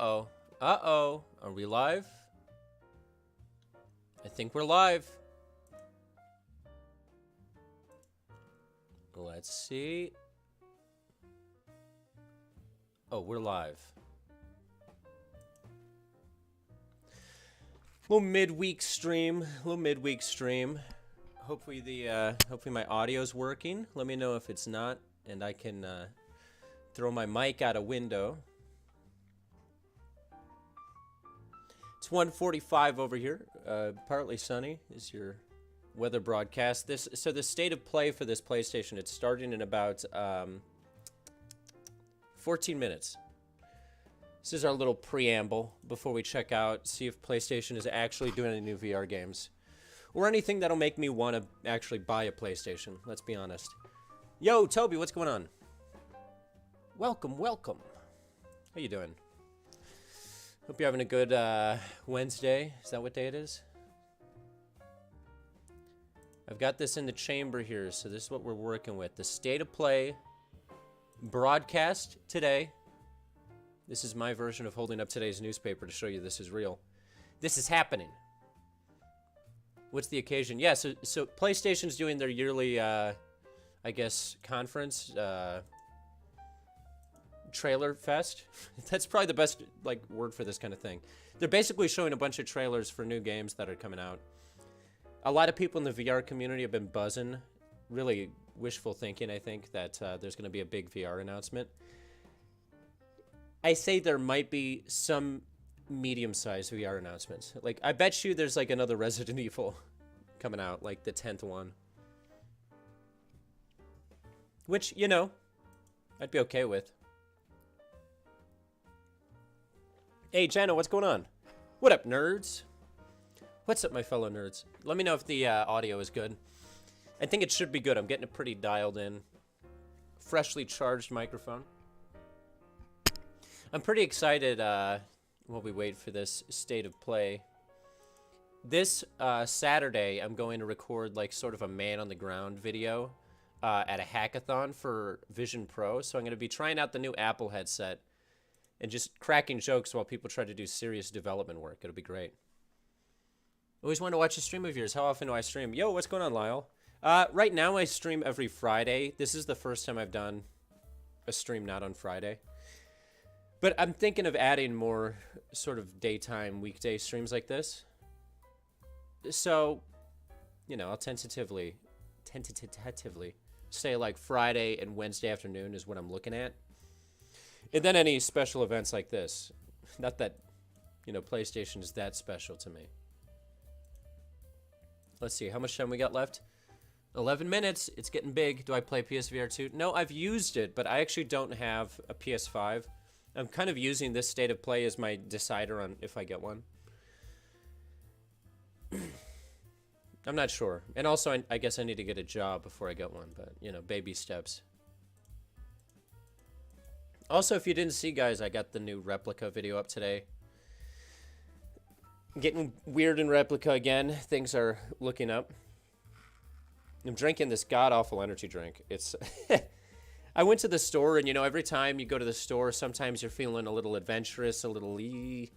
Uh-oh. Uh-oh. Are we live? I think we're live. Let's see. Oh, we're live. Little midweek stream. Hopefully hopefully my audio's working. Let me know if it's not, and I can throw my mic out a window. It's 1:45 over here. Partly sunny is your weather broadcast. So the state of play for this PlayStation, it's starting in about 14 minutes. This is our little preamble before we check out, see if PlayStation is actually doing any new VR games. Or anything that'll make me want to actually buy a PlayStation, let's be honest. Yo, Toby, what's going on? Welcome, welcome. How you doing? Hope you're having a good Wednesday. Is that what day it is? I've got this in the chamber here, so this is what we're working with. The state of play broadcast today. This is my version of holding up today's newspaper to show you this is real. This is happening. What's the occasion? Yeah, so PlayStation's doing their yearly, I guess, conference, trailer fest. That's probably the best word for this kind of thing. They're basically showing a bunch of trailers for new games that are coming out. A lot of people in the VR community have been buzzing, really wishful thinking, I think, that there's going to be a big VR announcement. I say there might be some medium-sized VR announcements. I bet you there's another Resident Evil coming out, the 10th one. Which, you know, I'd be okay with. Hey, Jana, what's going on? What up, nerds? What's up, my fellow nerds? Let me know if the audio is good. I think it should be good. I'm getting it pretty dialed in. Freshly charged microphone. I'm pretty excited while we wait for this state of play. This Saturday, I'm going to record sort of a man-on-the-ground video at a hackathon for Vision Pro. So I'm going to be trying out the new Apple headset and just cracking jokes while people try to do serious development work. It'll be great. Always want to watch a stream of yours. How often do I stream? Yo, what's going on, Lyle? Right now I stream every Friday. This is the first time I've done a stream not on Friday. But I'm thinking of adding more sort of daytime, weekday streams like this. So, you know, I'll tentatively say Friday and Wednesday afternoon is what I'm looking at. And then any special events like this. Not that, you know, PlayStation is that special to me. Let's see, how much time we got left? 11 minutes. It's getting big. Do I play PSVR 2? No, I've used it, but I actually don't have a PS5. I'm kind of using this state of play as my decider on if I get one. I'm not sure. And also, I guess I need to get a job before I get one, but, you know, baby steps. Also, if you didn't see, guys, I got the new replica video up today. Getting weird in replica again. Things are looking up. I'm drinking this god-awful energy drink. It's... I went to the store, and, you know, every time you go to the store, sometimes you're feeling a little adventurous, a little, you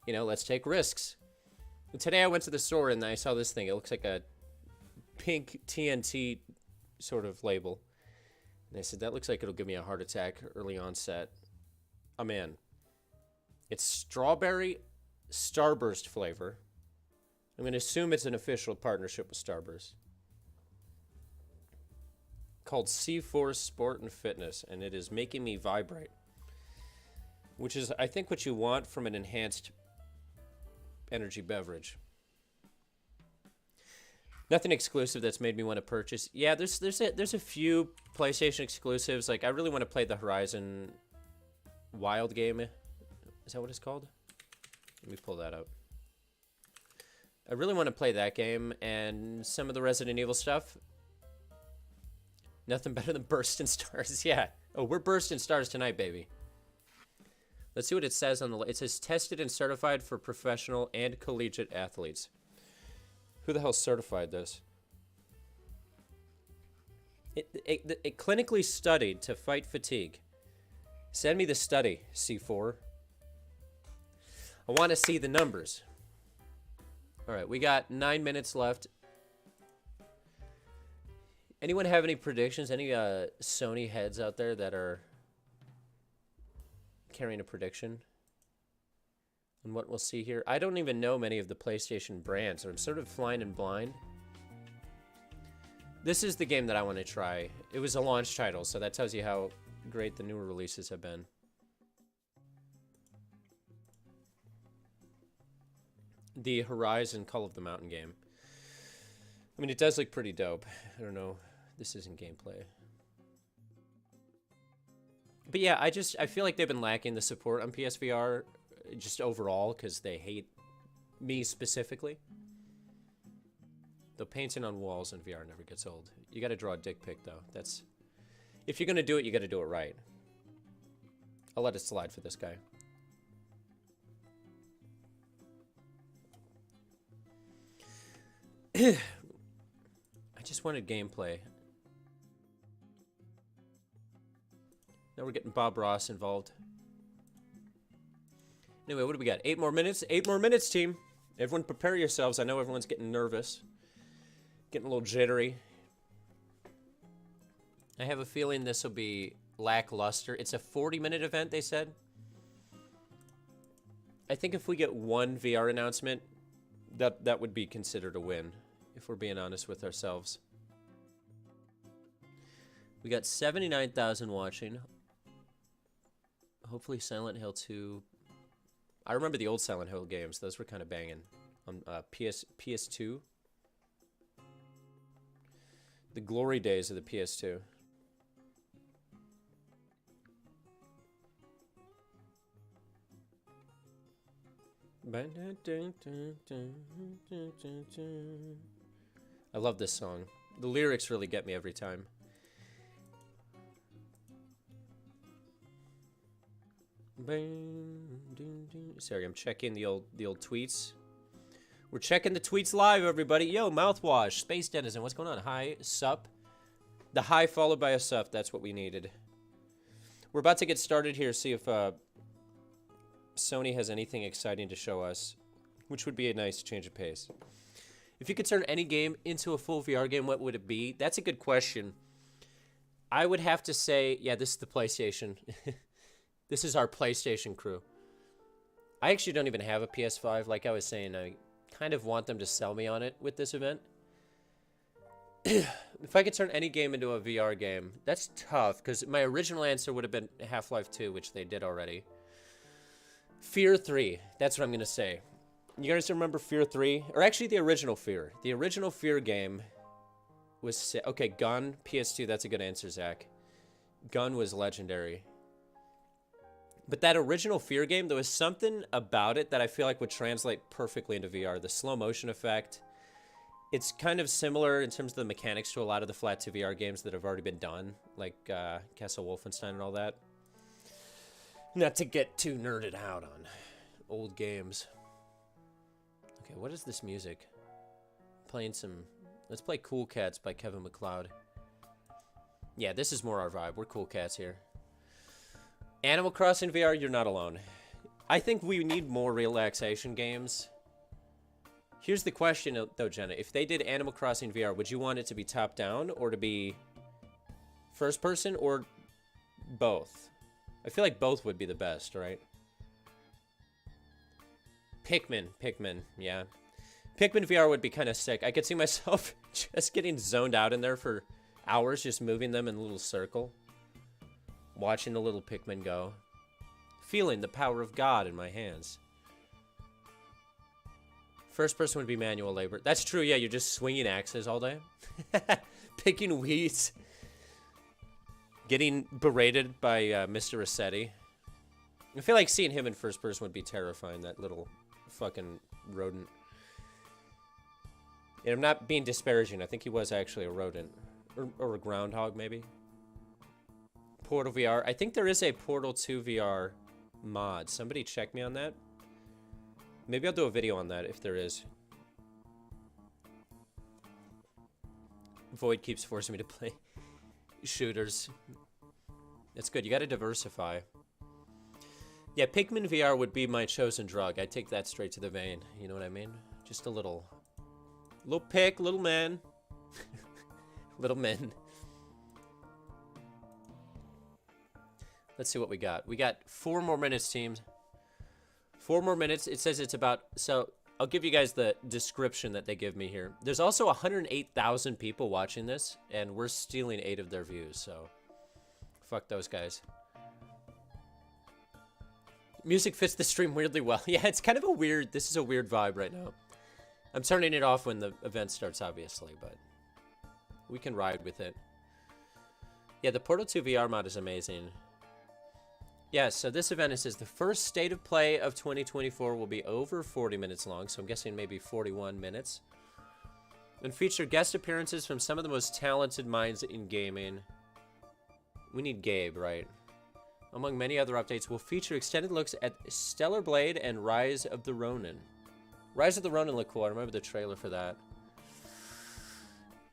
know, let's take risks. And today I went to the store, and I saw this thing. It looks like a pink TNT sort of label. And I said, that looks like it'll give me a heart attack early onset. I'm in. It's strawberry Starburst flavor. I'm going to assume it's an official partnership with Starburst. Called C4 Sport and Fitness, and it is making me vibrate. Which is, I think, what you want from an enhanced energy beverage. Nothing exclusive that's made me want to purchase. Yeah, there's a few PlayStation exclusives. I really want to play the Horizon Wild game. Is that what it's called? Let me pull that up. I really want to play that game and some of the Resident Evil stuff. Nothing better than bursting stars. Yeah. Oh, we're bursting stars tonight, baby. Let's see what it says on the... It says tested and certified for professional and collegiate athletes. Who the hell certified this? It clinically studied to fight fatigue. Send me the study, C4. I want to see the numbers. All right, we got 9 minutes left. Anyone have any predictions? Any Sony heads out there that are carrying a prediction on what we'll see here? I don't even know many of the PlayStation brands, so I'm sort of flying in blind. This is the game that I want to try. It was a launch title, so that tells you how great the newer releases have been. The Horizon Call of the Mountain game. I mean, it does look pretty dope. I don't know. This isn't gameplay. But yeah, I feel like they've been lacking the support on PSVR just overall because they hate me specifically. Though painting on walls in VR never gets old. You got to draw a dick pic though. That's if you're going to do it, you got to do it right. I'll let it slide for this guy. I just wanted gameplay. Now we're getting Bob Ross involved. Anyway, what do we got? 8 more minutes? 8 more minutes, team. Everyone prepare yourselves. I know everyone's getting nervous. Getting a little jittery. I have a feeling this will be lackluster. It's a 40-minute event, they said. I think if we get one VR announcement, that would be considered a win, if we're being honest with ourselves. We got 79,000 watching. Hopefully Silent Hill 2. I remember the old Silent Hill games. Those were kind of banging on PS2. The glory days of the PS2. I love this song. The lyrics really get me every time. Sorry, I'm checking the old tweets. We're checking the tweets live, everybody. Yo, mouthwash, Space Denizen, what's going on? Hi, sup. The hi followed by a sup. That's what we needed. We're about to get started here. See if Sony has anything exciting to show us, which would be a nice change of pace. If you could turn any game into a full VR game, what would it be? That's a good question. I would have to say, yeah, this is the PlayStation. This is our PlayStation crew. I actually don't even have a PS5. Like I was saying, I kind of want them to sell me on it with this event. If I could turn any game into a VR game, that's tough, because my original answer would have been Half-Life 2, which they did already. Fear 3, that's what I'm going to say. You guys remember Fear 3? Or actually the original Fear. The original Fear game was... Okay, Gun, PS2, that's a good answer, Zach. Gun was legendary. But that original Fear game, there was something about it that I feel like would translate perfectly into VR. The slow motion effect. It's kind of similar in terms of the mechanics to a lot of the flat to VR games that have already been done, like Castle Wolfenstein and all that. Not to get too nerded out on old games. Okay, what is this music? Playing some... Let's play Cool Cats by Kevin MacLeod. Yeah, this is more our vibe. We're cool cats here. Animal Crossing VR, you're not alone. I think we need more relaxation games. Here's the question, though, Jenna. If they did Animal Crossing VR, would you want it to be top-down or to be first-person or both? I feel like both would be the best, right? Pikmin, yeah. Pikmin VR would be kind of sick. I could see myself just getting zoned out in there for hours, just moving them in a little circle. Watching the little Pikmin go. Feeling the power of God in my hands. First person would be manual labor. That's true, yeah, you're just swinging axes all day. Picking weeds. Getting berated by Mr. Rossetti. I feel like seeing him in first person would be terrifying, that little fucking rodent. And I'm not being disparaging, I think he was actually a rodent. Or a groundhog, maybe. Portal VR. I think there is a Portal 2 VR mod. Somebody check me on that. Maybe I'll do a video on that if there is. Void keeps forcing me to play shooters. That's good. You got to diversify. Yeah, Pikmin VR would be my chosen drug. I'd take that straight to the vein. You know what I mean? Just a little pick, little man. Little men. Let's see what we got. We got 4 more minutes, teams. 4 more minutes. It says it's about... So, I'll give you guys the description that they give me here. There's also 108,000 people watching this, and we're stealing 8 of their views, so... Fuck those guys. Music fits the stream weirdly well. Yeah, it's kind of a weird... This is a weird vibe right now. I'm turning it off when the event starts, obviously, but... We can ride with it. Yeah, the Portal 2 VR mod is amazing. Yeah, so this event, it says the first state of play of 2024 will be over 40 minutes long, so I'm guessing maybe 41 minutes. And feature guest appearances from some of the most talented minds in gaming. We need Gabe, right? Among many other updates, we'll feature extended looks at Stellar Blade and Rise of the Ronin. Rise of the Ronin looked cool. I remember the trailer for that.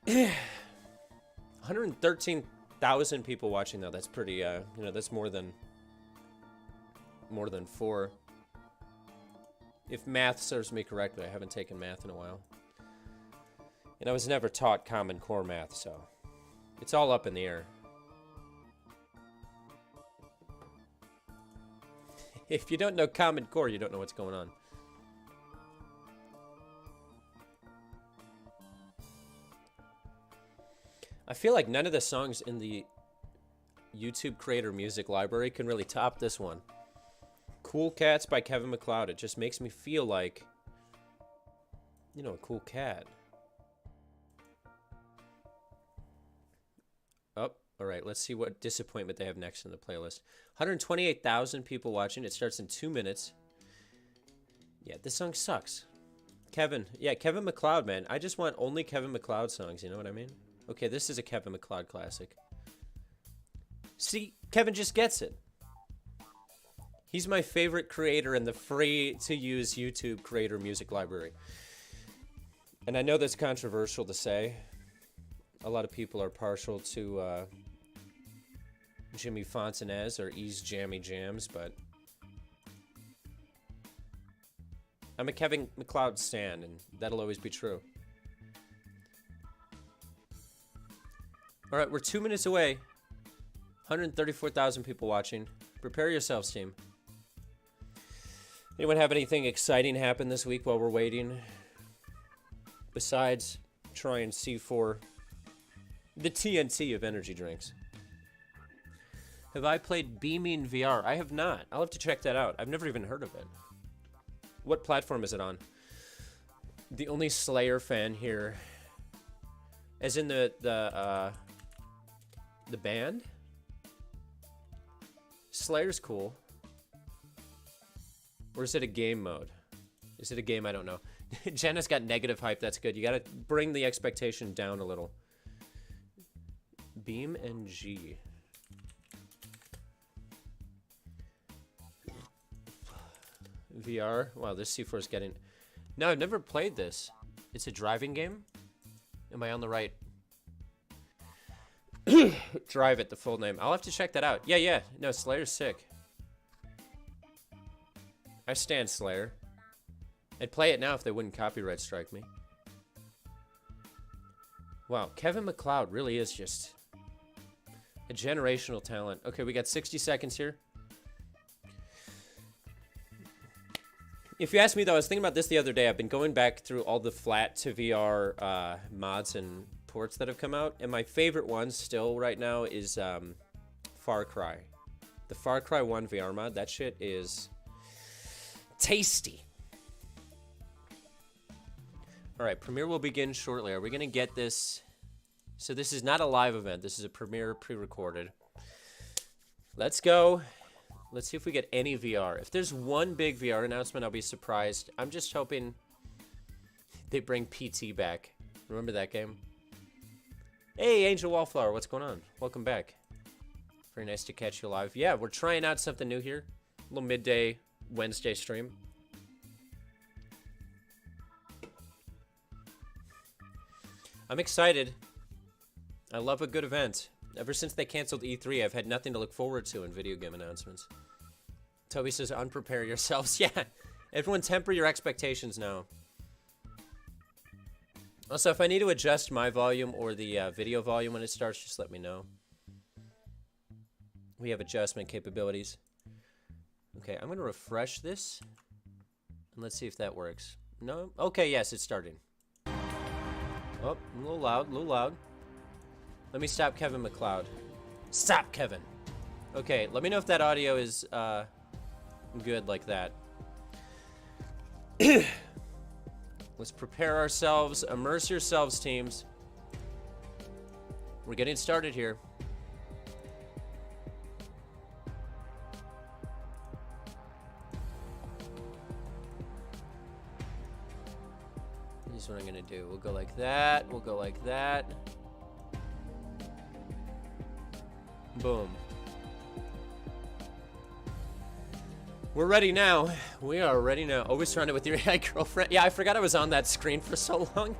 113,000 people watching, though. That's pretty, you know, that's more than 4. If math serves me correctly. I haven't taken math in a while. And I was never taught Common Core math, so it's all up in the air. If you don't know Common Core, you don't know what's going on. I feel like none of the songs in the YouTube Creator Music Library can really top this one. Cool Cats by Kevin MacLeod. It just makes me feel like, you know, a cool cat. Oh, all right. Let's see what disappointment they have next in the playlist. 128,000 people watching. It starts in 2 minutes. Yeah, this song sucks. Kevin. Yeah, Kevin MacLeod, man. I just want only Kevin MacLeod songs. You know what I mean? Okay, this is a Kevin MacLeod classic. See, Kevin just gets it. He's my favorite creator in the free-to-use YouTube Creator Music Library. And I know that's controversial to say. A lot of people are partial to Jimmy Fontanez or Ease Jammy Jams, but I'm a Kevin MacLeod stan, and that'll always be true. All right, we're 2 minutes away. 134,000 people watching. Prepare yourselves, team. Anyone have anything exciting happen this week while we're waiting? Besides trying C4, the TNT of energy drinks. Have I played Beaming VR? I have not. I'll have to check that out. I've never even heard of it. What platform is it on? The only Slayer fan here, as in the band? Slayer's cool. Or is it a game mode? Is it a game? I don't know. Jenna's got negative hype. That's good. You gotta bring the expectation down a little. Beam and G. VR. Wow, this C4 is getting... No, I've never played this. It's a driving game? Am I on the right... Drive it, the full name. I'll have to check that out. Yeah. No, Slayer's sick. I stand Slayer. I'd play it now if they wouldn't copyright strike me. Wow, Kevin MacLeod really is just a generational talent. Okay, we got 60 seconds here. If you ask me, though, I was thinking about this the other day. I've been going back through all the flat to VR mods and ports that have come out, and my favorite one still right now is Far Cry. The Far Cry 1 VR mod, that shit is tasty. All right, premiere will begin shortly. Are we gonna get this? So this is not a live event. This is a premiere pre-recorded. Let's go. Let's see if we get any VR. If there's one big VR announcement, I'll be surprised. I'm just hoping they bring PT back. Remember that game? Hey, Angel Wallflower, what's going on? Welcome back. Very nice to catch you live. Yeah, we're trying out something new here. A little midday Wednesday stream. I'm excited. I love a good event. Ever since they canceled E3, I've had nothing to look forward to in video game announcements. Toby says, unprepare yourselves. Yeah, everyone temper your expectations now. Also, if I need to adjust my volume or the video volume when it starts, just let me know. We have adjustment capabilities. Okay, I'm gonna refresh this. And let's see if that works. No? Okay, yes, it's starting. Oh, a little loud, a little loud. Let me stop Kevin McLeod. Stop, Kevin! Okay, let me know if that audio is, good like that. Let's prepare ourselves. Immerse yourselves, teams. We're getting started here. Here's what I'm gonna do. We'll go like that. We'll go like that. Boom. We're ready now. We are ready now. Always trying it with your AI girlfriend. Yeah, I forgot I was on that screen for so long.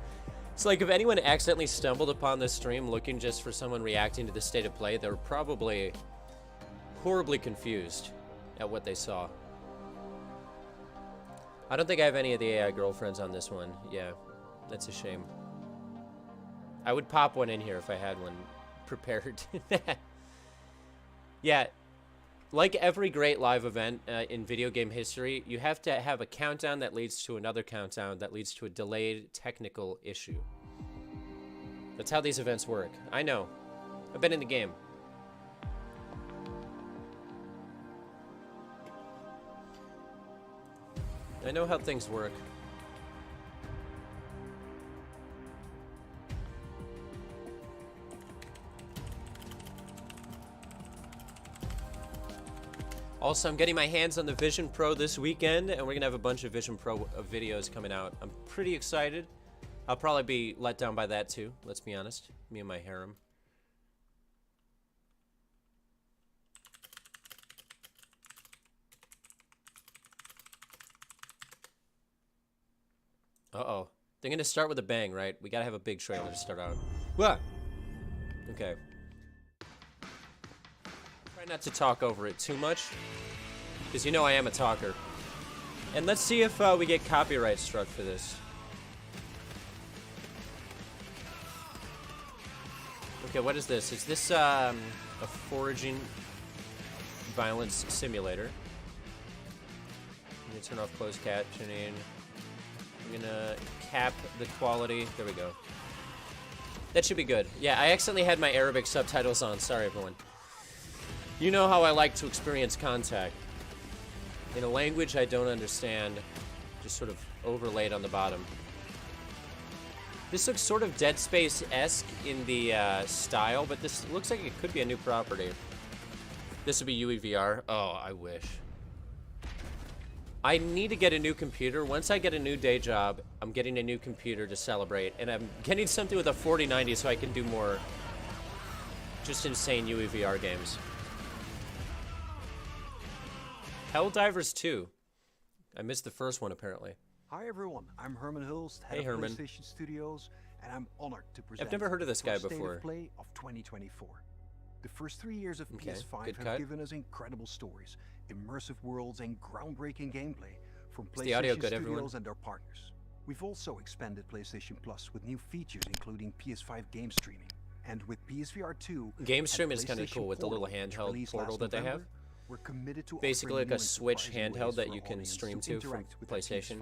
It's like if anyone accidentally stumbled upon this stream looking just for someone reacting to the state of play, they're probably horribly confused at what they saw. I don't think I have any of the AI girlfriends on this one. Yeah, that's a shame. I would pop one in here if I had one prepared. Yeah. Like every great live event in video game history, you have to have a countdown that leads to another countdown that leads to a delayed technical issue. That's how these events work. I know. I've been in the game. I know how things work. Also, I'm getting my hands on the Vision Pro this weekend, and we're gonna have a bunch of Vision Pro videos coming out. I'm pretty excited. I'll probably be let down by that too, let's be honest. Me and my harem. Uh-oh. They're gonna start with a bang, right? We gotta have a big trailer to start out. What? Okay. Try not to talk over it too much, because you know I am a talker. And let's see if we get copyright struck for this. Okay, what is this? Is this a foraging violence simulator? I'm gonna turn off closed captioning. I'm gonna cap the quality. There we go. That should be good. Yeah, I accidentally had my Arabic subtitles on. Sorry, everyone. You know how I like to experience contact. In a language I don't understand, just sort of overlaid on the bottom. This looks sort of Dead Space-esque in the style, but this looks like it could be a new property. This would be UEVR. Oh, I wish. I need to get a new computer. Once I get a new day job, I'm getting a new computer to celebrate, and I'm getting something with a 4090 so I can do more just insane UEVR games. Helldivers 2. I missed the first one, apparently. Hi everyone, I'm Herman Hulst, head of PlayStation Studios, and I'm honored to present I've never heard of this guy before. State of Play of 2024. The first 3 years of PS5 have given us incredible stories, immersive worlds, and groundbreaking gameplay from PlayStation Studios and their partners. We've also expanded PlayStation Plus with new features including PS5 game streaming, and with PSVR 2, game streaming is kind of cool with the little handheld portal that they have. We're committed to basically like a Switch handheld that you can stream to from PlayStation.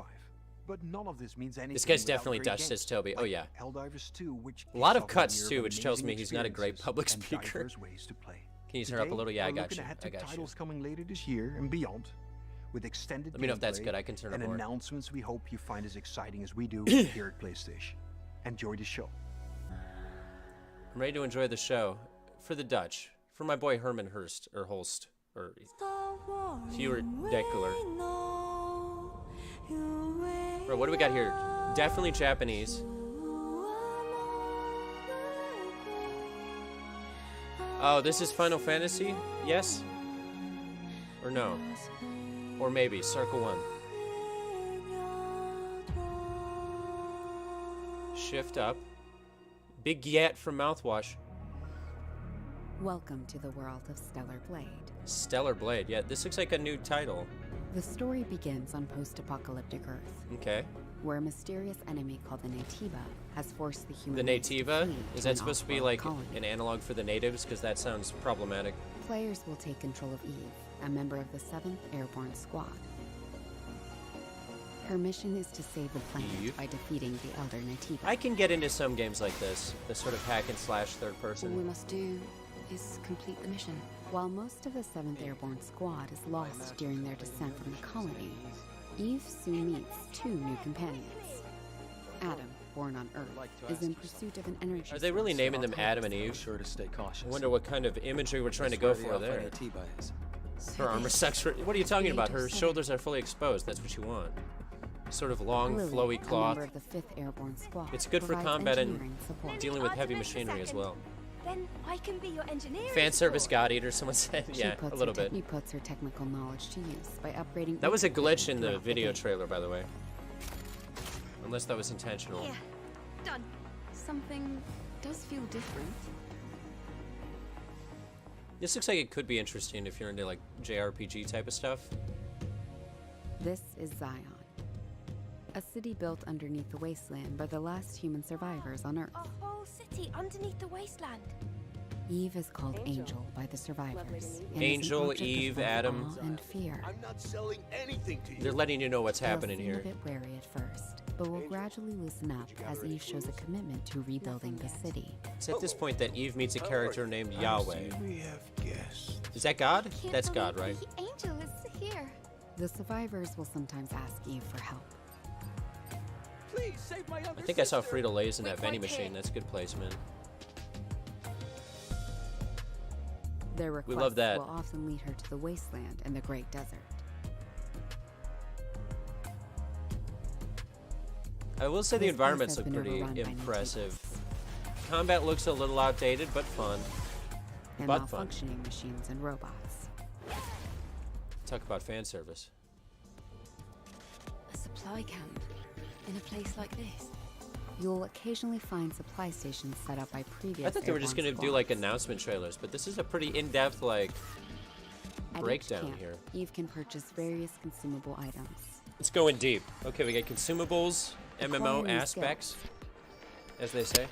But none of this means anything. This guy's definitely Dutch, says Toby. Oh yeah. Helldivers 2, which a lot of cuts too, which tells me he's not a great public speaker. Can you turn up a little? Yeah, I got you. I got you. Titles coming later this year and beyond, with extended. Let me know if that's good. I can turn up more. And announcements we hope you find as exciting as we do here at PlayStation. Enjoy the show. I'm ready to enjoy the show for the Dutch, for my boy Herman Hurst or Holst. Or fewer decular. Bro, what do we got here? Definitely Japanese. Oh, this is Final Fantasy? Yes? Or no? Or maybe Circle 1. Shift up. Big Yet from Mouthwash. Welcome to the world of Stellar Blade. Stellar Blade, yeah, this looks like a new title. The story begins on post-apocalyptic Earth. Okay. Where a mysterious enemy called the Nativa has forced the human The race to Nativa? flee Is to that an supposed to be off-world like colony. an analog for the natives? Because that sounds problematic. Players will take control of Eve, a member of the 7th Airborne Squad. Her mission is to save the planet Eve? by defeating the Elder Nativa. I can get into some games like this, the sort of hack and slash third All we person. must do is complete the mission. While most of the 7th Airborne Squad is lost during their descent from the colony, Eve soon meets 2 new companions. Adam, born on Earth, is in pursuit of an energy. Are they really source. naming them Adam and Eve? Sure to stay cautious. I wonder what kind of imagery we're trying to go for there. Her armor sucks for. What are you talking about? Her shoulders are fully exposed. That's what you want. Sort of long, Lily, flowy a cloth. member of the 5th Airborne Squad, It's good for provides combat and engineering support. dealing with heavy machinery as well. Then I can be your engineer. Fan service god eater, someone said. Yeah, a little bit. She puts her technical knowledge to use by upgrading. That was a glitch equipment in the throughout video game. trailer, by the way. Unless that was intentional. Here, done. Something does feel different. This looks like it could be interesting if you're into like JRPG type of stuff. This is Zion, a city built underneath the wasteland by the last human survivors on Earth. A whole city underneath the wasteland. Eve is called Angel by the survivors. and is an Angel, object of Eve, both Adam. awe and fear. I'm not selling anything to you. They're letting you know what's They'll happening seem here. a bit wary at first, but will gradually loosen up as Eve shows a commitment to rebuilding the city. It's at this point that Eve meets a character named Yahweh. We have guests. Is that God? Can't That's God, believe right? The angel is here. The survivors will sometimes ask Eve for help. Please save my I think I saw Frito-Lay's in that vending machine. That's good placement. Their requests love that. will often lead her to the wasteland and the Great Desert. I will say the This place environments has look been pretty overrun by impressive. Nativas Combat looks a little outdated, but fun. and But fun. malfunctioning machines and robots. Talk about fan service. A supply camp in a place like this. You'll occasionally find supply stations set up by previous. I thought they were just airborne gonna do like squads. announcement trailers, but this is a pretty in-depth like At each breakdown camp, here. Eve can purchase various consumable items. Let's go in deep. Okay, we got consumables, MMO Acquire new aspects, as they say.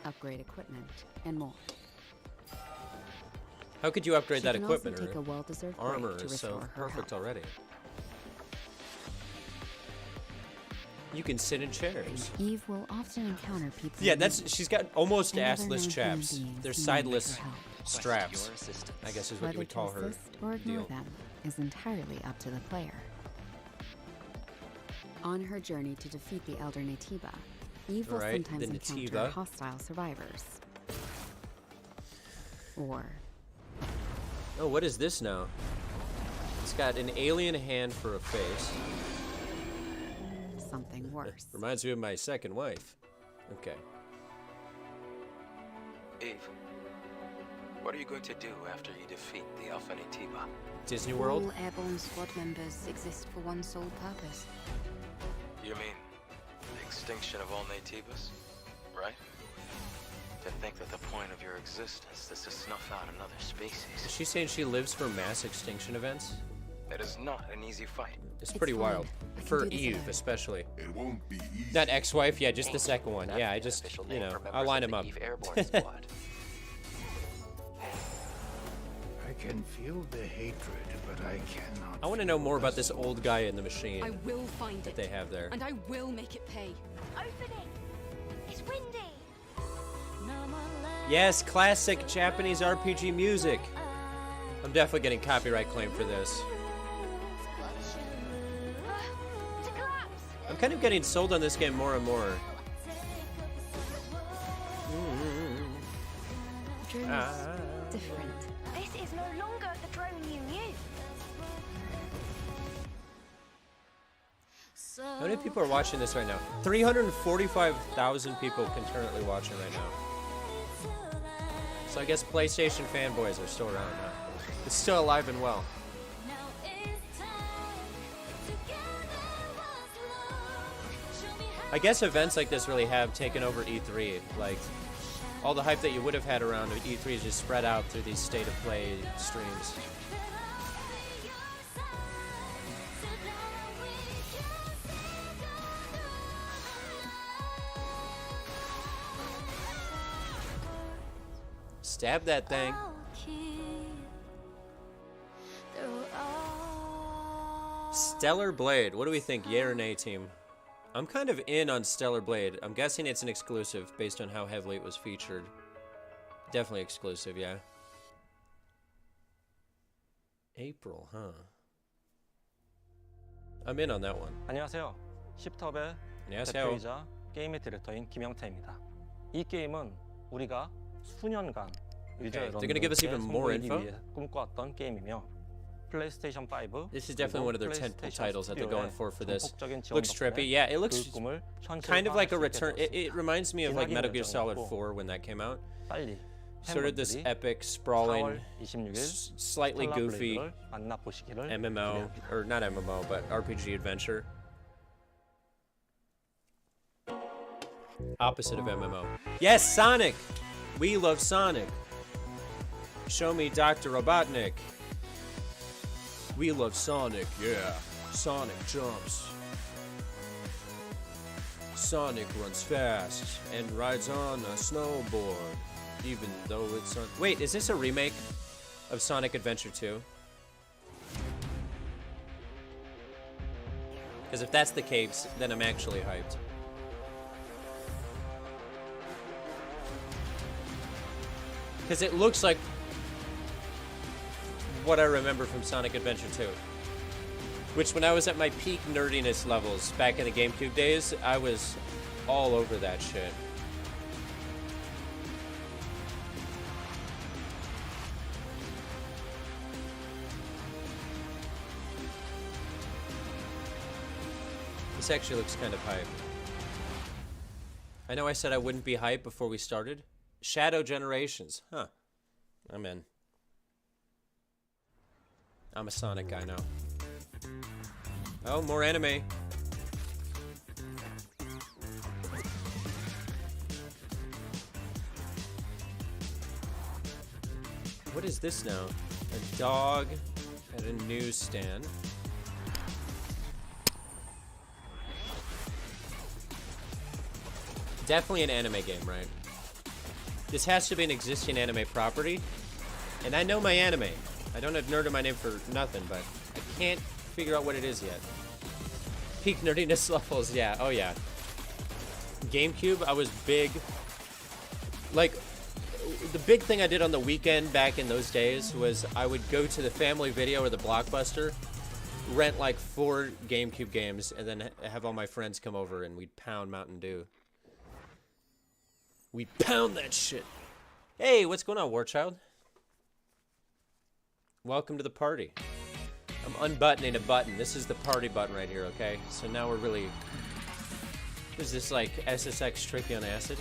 Upgrade equipment, and more. How could you upgrade She that can equipment? also take a Her well-deserved break armor to is so restore her perfect health. already. You can sit in chairs. Eve will often encounter people. Yeah, in that's need, she's got almost and other assless non-human chaps. beings They're who may need sideless her help. straps, I guess is what Whether you would to call her assist or ignore deal. them is entirely up to the player. On her journey to defeat the Elder Nativa, Eve will Alright, sometimes the encounter Nativa. hostile survivors. Or Oh, what is this now? It's got an alien hand for a face. something worse. Reminds me of my second wife. Okay. Eve, what are you going to do after you defeat the Alpha Nativa? Disney World? All airborne squad members exist for one sole purpose. You mean the extinction of all Nativas, right? To think that the point of your existence is to snuff out another Is species. she saying she lives for mass extinction events? It is not an easy fight. It's It's pretty fine. wild. I can For do this Eve, alone. especially. It won't be easy. Not ex-wife, yeah, just the Angel. second one. That's Yeah, I the just, official you name know, for I'll members line of them the up. Eve Airborne Squad. I can feel the hatred, but I cannot. I want to know more about this old guy in the machine I will find that it, they have there. and I will make it pay. Open it. It's windy. Yes, classic Japanese RPG music. I'm definitely getting copyright claim for this. To collapse. I'm kind of getting sold on this game more and more. The journey is different. This is no longer the drone you knew. How many people are watching this right now? 345,000 people concurrently watching right now. So I guess PlayStation fanboys are still around now. It's still alive and well. I guess events like this really have taken over E3. Like, all the hype that you would have had around E3 is just spread out through these state of play streams. Stab that thing. Stellar Blade. What do we think? Yay or nay, team? I'm kind of in on Stellar Blade. I'm guessing it's an exclusive based on how heavily it was featured. Definitely exclusive, yeah. April, huh? I'm in on that one. 안녕하세요. 십톱의 안녕하세요. 대표이자 게임의 디렉터인 김영태입니다. 이 게임은 우리가 수년간 유저 여러분들께 선보이기 위해 꿈꿔왔던 게임이며 PlayStation 5. This is definitely one of their tentpole titles that they're going for this. Looks trippy. Yeah, it looks kind of like a return. It reminds me of like Metal Gear Solid 4 when that came out. Sort of this epic, sprawling, slightly goofy MMO, or not MMO, but RPG adventure. Opposite of MMO. Yes, Sonic! We love Sonic. Show me Dr. Robotnik. We love Sonic, yeah. Sonic jumps. Sonic runs fast and rides on a snowboard, even though it's on... Wait, is this a remake of Sonic Adventure 2? Because if that's the case, then I'm actually hyped. Because it looks like what I remember from Sonic Adventure 2. Which, when I was at my peak nerdiness levels back in the GameCube days, I was all over that shit. This actually looks kind of hype. I know I said I wouldn't be hyped before we started. Shadow Generations. Huh. I'm in. I'm a Sonic guy now. Oh, more anime. What is this now? A dog at a newsstand. Definitely an anime game, right? This has to be an existing anime property. And I know my anime. I don't have nerd in my name for nothing, but I can't figure out what it is yet. Peak nerdiness levels, yeah, oh yeah. GameCube, I was big. Like, the big thing I did on the weekend back in those days was I would go to the Family Video or the Blockbuster, rent like 4 GameCube games, and then have all my friends come over and we'd pound Mountain Dew. We'd pound that shit. Hey, what's going on, Warchild? Welcome to the party. I'm unbuttoning a button. This is the party button right here, okay? So now we're really... Is this like SSX Tricky on acid?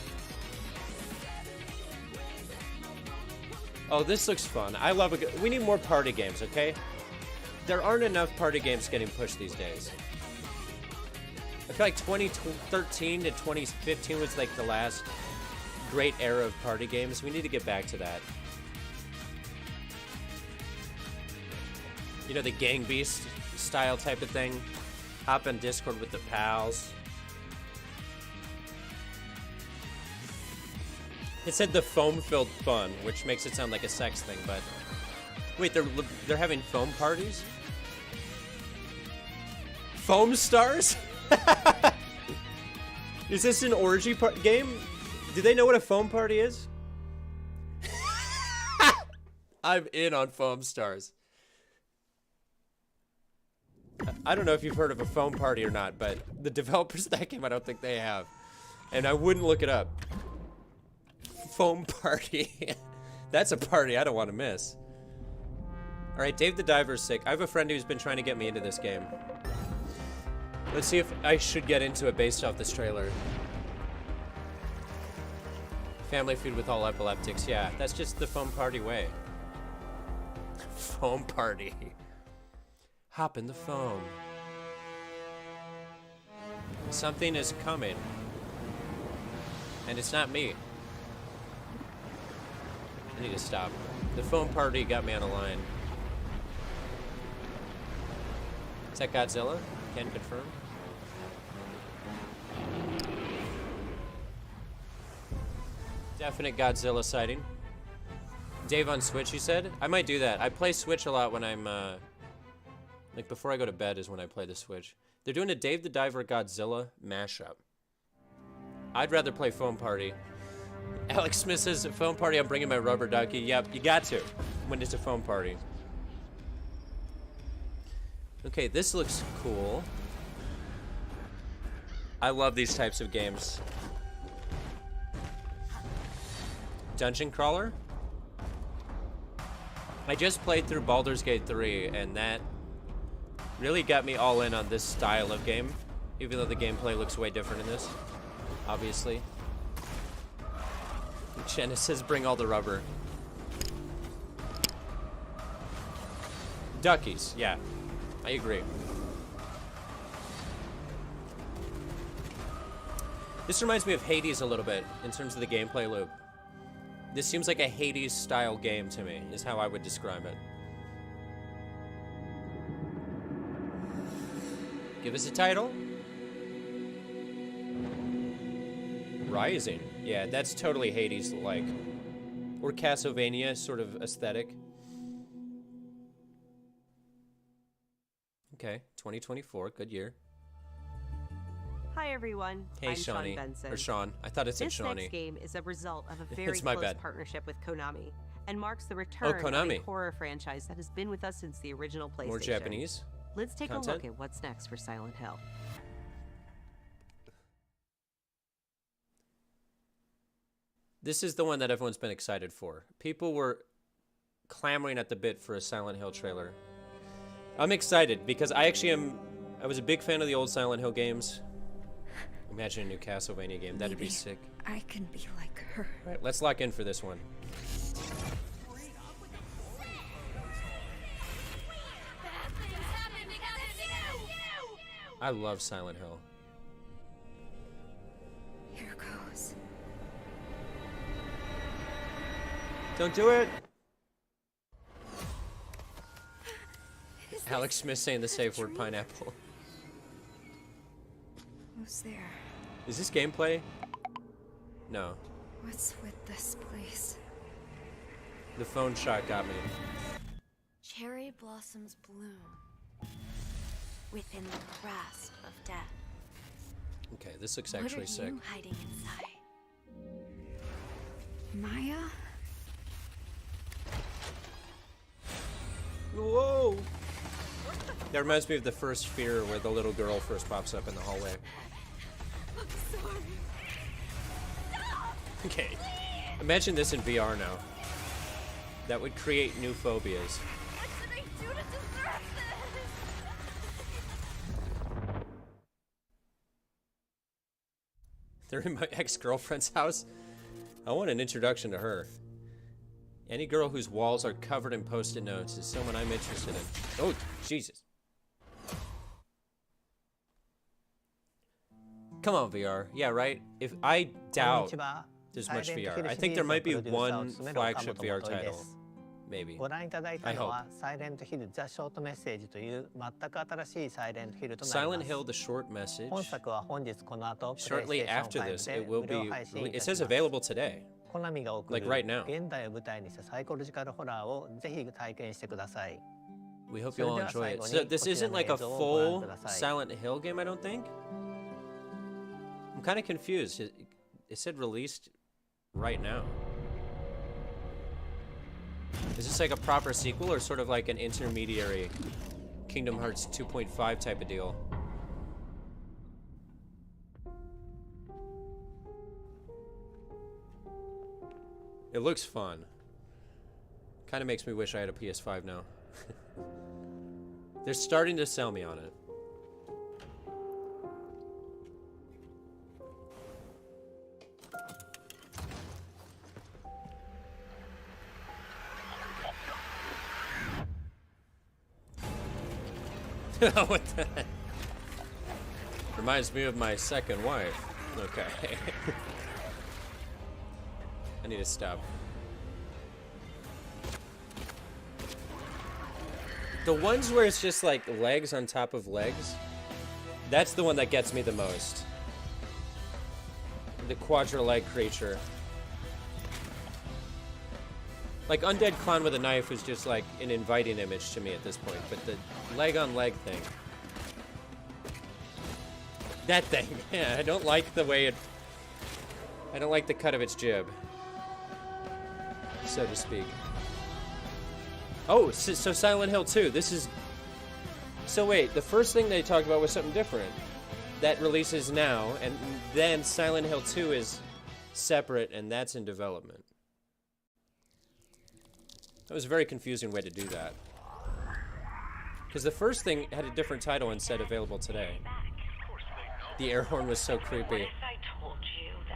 Oh, this looks fun. I love a good... We need more party games, okay? There aren't enough party games getting pushed these days. I feel like 2013 to 2015 was like the last great era of party games. We need to get back to that. You know, the Gang Beast style type of thing. Hop on Discord with the pals. It said the foam-filled fun, which makes it sound like a sex thing, but... Wait, they're having foam parties? Foam stars? Is this an orgy game? Do they know what a foam party is? I'm in on foam stars. I don't know if you've heard of a foam party or not, but the developers of that game, I don't think they have. And I wouldn't look it up. Foam party. That's a party I don't want to miss. Alright, Dave the Diver's sick. I have a friend who's been trying to get me into this game. Let's see if I should get into it based off this trailer. Family food with all epileptics. Yeah, that's just the foam party way. Foam party. Hop in the foam. Something is coming. And it's not me. I need to stop. The phone party got me on a line. Is that Godzilla? Can confirm. Definite Godzilla sighting. Dave on Switch, you said? I might do that. I play Switch a lot when I'm, like before I go to bed is when I play the Switch. They're doing a Dave the Diver Godzilla mashup. I'd rather play Phone Party. Alex Smith says, phone party, I'm bringing my rubber ducky. Yep, you got to when it's a phone party. Okay, this looks cool. I love these types of games. Dungeon Crawler? I just played through Baldur's Gate 3, and that really got me all in on this style of game, even though the gameplay looks way different in this, obviously. Jenna says, bring all the rubber. Duckies, yeah, I agree. This reminds me of Hades a little bit in terms of the gameplay loop. This seems like a Hades-style game to me, is how I would describe it. Give us a title. Rising. Yeah, that's totally Hades-like. Or Castlevania sort of aesthetic. Okay, 2024, good year. Hi everyone, hey, I'm Shawnee. Sean Benson. Or Sean, I thought it said Shawnee. This next game is a result of a very close partnership with Konami, and marks the return of a horror franchise that has been with us since the original PlayStation. More Japanese Let's take content? a look at what's next for Silent Hill. This is the one that everyone's been excited for. People were clamoring at the bit for a Silent Hill trailer. I'm excited because I was a big fan of the old Silent Hill games. Imagine a new Castlevania game. That'd be sick. I can be like her. All right, let's lock in for this one. I love Silent Hill. Here goes. Don't do it! Alex Smith saying the safe word pineapple. Who's there? Is this gameplay? No. What's with this place? The phone shot got me. Cherry blossoms bloom within the grasp of death. Okay, this looks actually sick. What are you hiding inside? Maya? Whoa! That reminds me of the first Fear where the little girl first pops up in the hallway. I'm sorry. Okay. Imagine this in VR now. That would create new phobias. What did I do to deserve this? They're in my ex-girlfriend's house. I want an introduction to her. Any girl whose walls are covered in post-it notes is someone I'm interested in. Oh, Jesus. Come on, VR. Yeah, right? If I doubt there's much VR. I think there might be one flagship VR title. Maybe. I hope. Silent Hill, the short message. Shortly after this, it will be... It says available today. Like right now. We hope you all enjoy it. So this isn't like a full Silent Hill game, I don't think? I'm kind of confused. It said released right now. Is this like a proper sequel or sort of like an intermediary Kingdom Hearts 2.5 type of deal? It looks fun. Kind of makes me wish I had a PS5 now. They're starting to sell me on it. What the heck? Reminds me of my second wife. Okay. I need to stop. The ones where it's just like legs on top of legs, that's the one that gets me the most. The quadra-leg creature. Like Undead Clown with a Knife is just like an inviting image to me at this point, but the leg-on-leg thing. That thing, yeah, I don't like the way it... I don't like the cut of its jib, so to speak. Oh, so Silent Hill 2, this is... So wait, the first thing they talked about was something different. That releases now, and then Silent Hill 2 is separate, and that's in development. That was a very confusing way to do that. Because the first thing had a different title and said available today. The air horn was so creepy.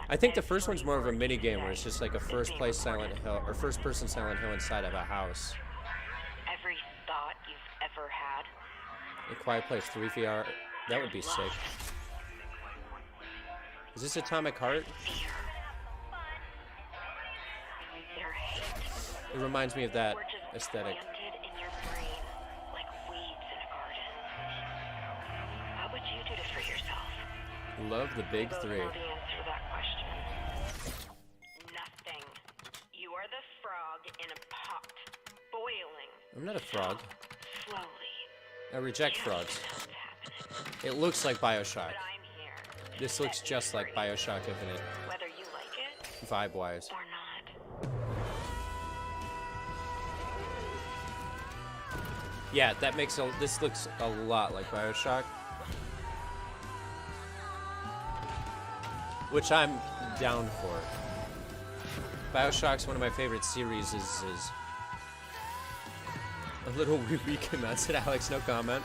I think the first one's more of a mini game where it's just like a first-place Silent Hill, or first-person Silent Hill inside of a house. Every thought you've ever had. A Quiet Place 3 VR, that would be sick. Is this Atomic Heart? It reminds me of that aesthetic. In your brain, like weeds in a garden. What would you do to free yourself? Love the big three. Know the answer to that question. Nothing. You are the frog in a pot, boiling. I'm not a frog. Slowly. I reject frogs. It looks like BioShock. This looks just like BioShock Infinite. Whether you like it, vibe-wise. Or not. Yeah, that makes this looks a lot like BioShock. Which I'm down for. BioShock's one of my favorite series is a little weak amount, said Alex, no comment.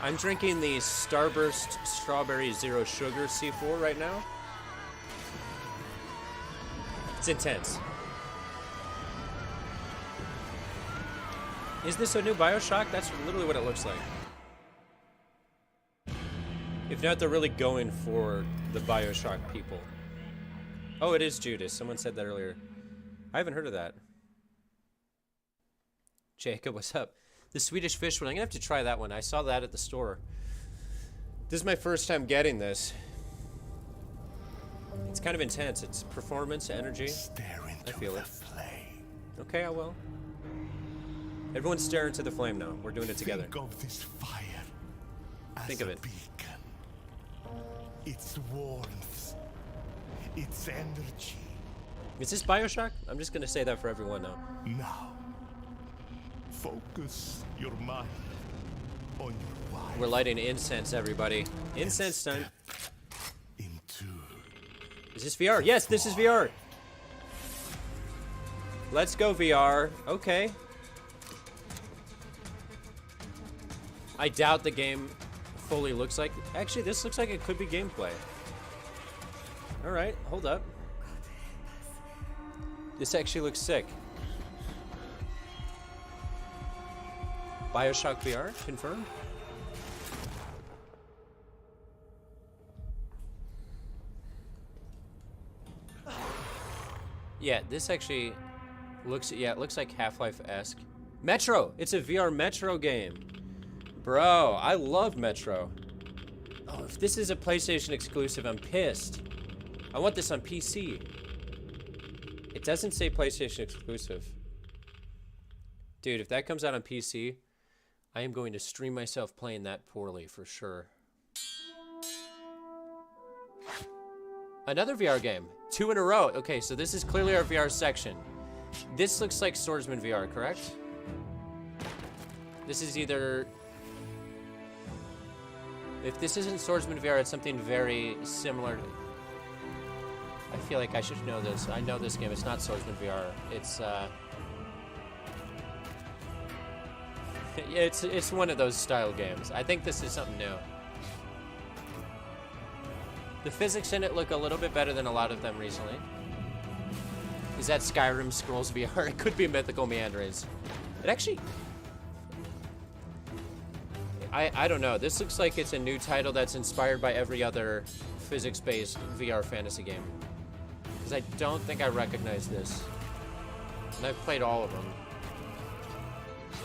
I'm drinking the Starburst Strawberry Zero Sugar C4 right now. It's intense. Is this a new BioShock? That's literally what it looks like. If not, they're really going for the BioShock people. Oh, it is Judas. Someone said that earlier. I haven't heard of that. Jacob, what's up? The Swedish Fish one. I'm gonna have to try that one. I saw that at the store. This is my first time getting this. It's kind of intense. It's performance, energy. I feel it. Okay, I will. Everyone stare into the flame now. We're doing it together. Think of this fire as Think of it. A beacon. Its warmth, its energy. Is this BioShock? I'm just gonna say that for everyone now. Now, focus your mind on your wife. We're lighting incense, everybody. Incense time. Is this VR? Yes, this is VR. Let's go VR. Okay. I doubt the game fully looks like... Actually, this looks like it could be gameplay. Alright, hold up. This actually looks sick. BioShock VR, confirmed? Yeah, this actually looks... Yeah, it looks like Half-Life-esque. Metro! It's a VR Metro game. Bro, I love Metro. Oh, if this is a PlayStation exclusive, I'm pissed. I want this on PC. It doesn't say PlayStation exclusive. Dude, if that comes out on PC, I am going to stream myself playing that poorly for sure. Another VR game. 2 in a row. Okay, so this is clearly our VR section. This looks like Swordsman VR, correct? This is either... If this isn't Swordsman VR, it's something very similar. I feel like I should know this. I know this game. It's not Swordsman VR. It's one of those style games. I think this is something new. The physics in it look a little bit better than a lot of them recently. Is that Skyrim Scrolls VR? It could be Mythical Meanderings. It actually... I don't know. This looks like it's a new title that's inspired by every other physics-based VR fantasy game. Because I don't think I recognize this. And I've played all of them.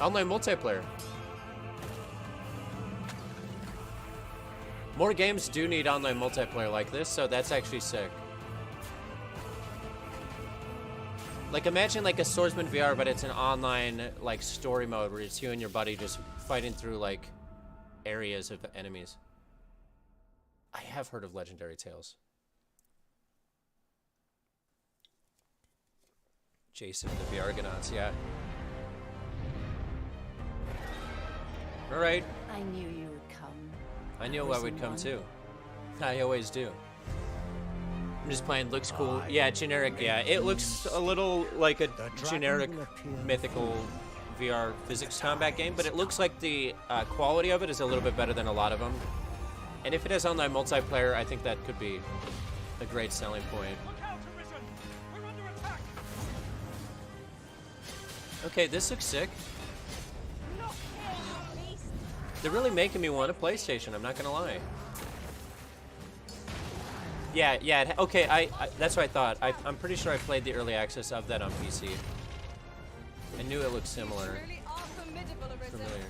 Online multiplayer. More games do need online multiplayer like this, so that's actually sick. Like, imagine like a Swordsman VR, but it's an online like story mode where it's you and your buddy just fighting through like areas of enemies. I have heard of Legendary Tales. Jason and the Argonauts, yeah. All right. I knew you would come. I knew I would come too. I always do. I'm just playing. Looks cool. Yeah, generic. Yeah, it looks a little like a generic mythical VR physics combat game, but it looks like the quality of it is a little bit better than a lot of them. And if it has online multiplayer, I think that could be a great selling point. Okay, this looks sick. They're really making me want a PlayStation, I'm not gonna lie. Yeah, okay, I that's what I thought. I'm pretty sure I played the early access of that on PC. I knew it looked similar. Familiar.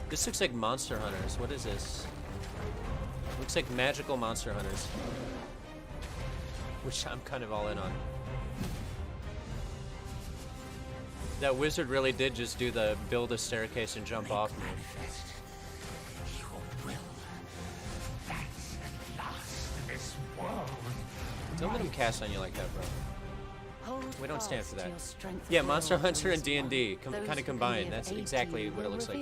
This looks like Monster Hunters. What is this? Looks like Magical Monster Hunters. Which I'm kind of all in on. That wizard really did just do the build a staircase and jump off me. Don't let him cast on you like that, bro. We don't stand for that. Yeah, Monster Hunter and D&D kind of combined. That's exactly what it looks like.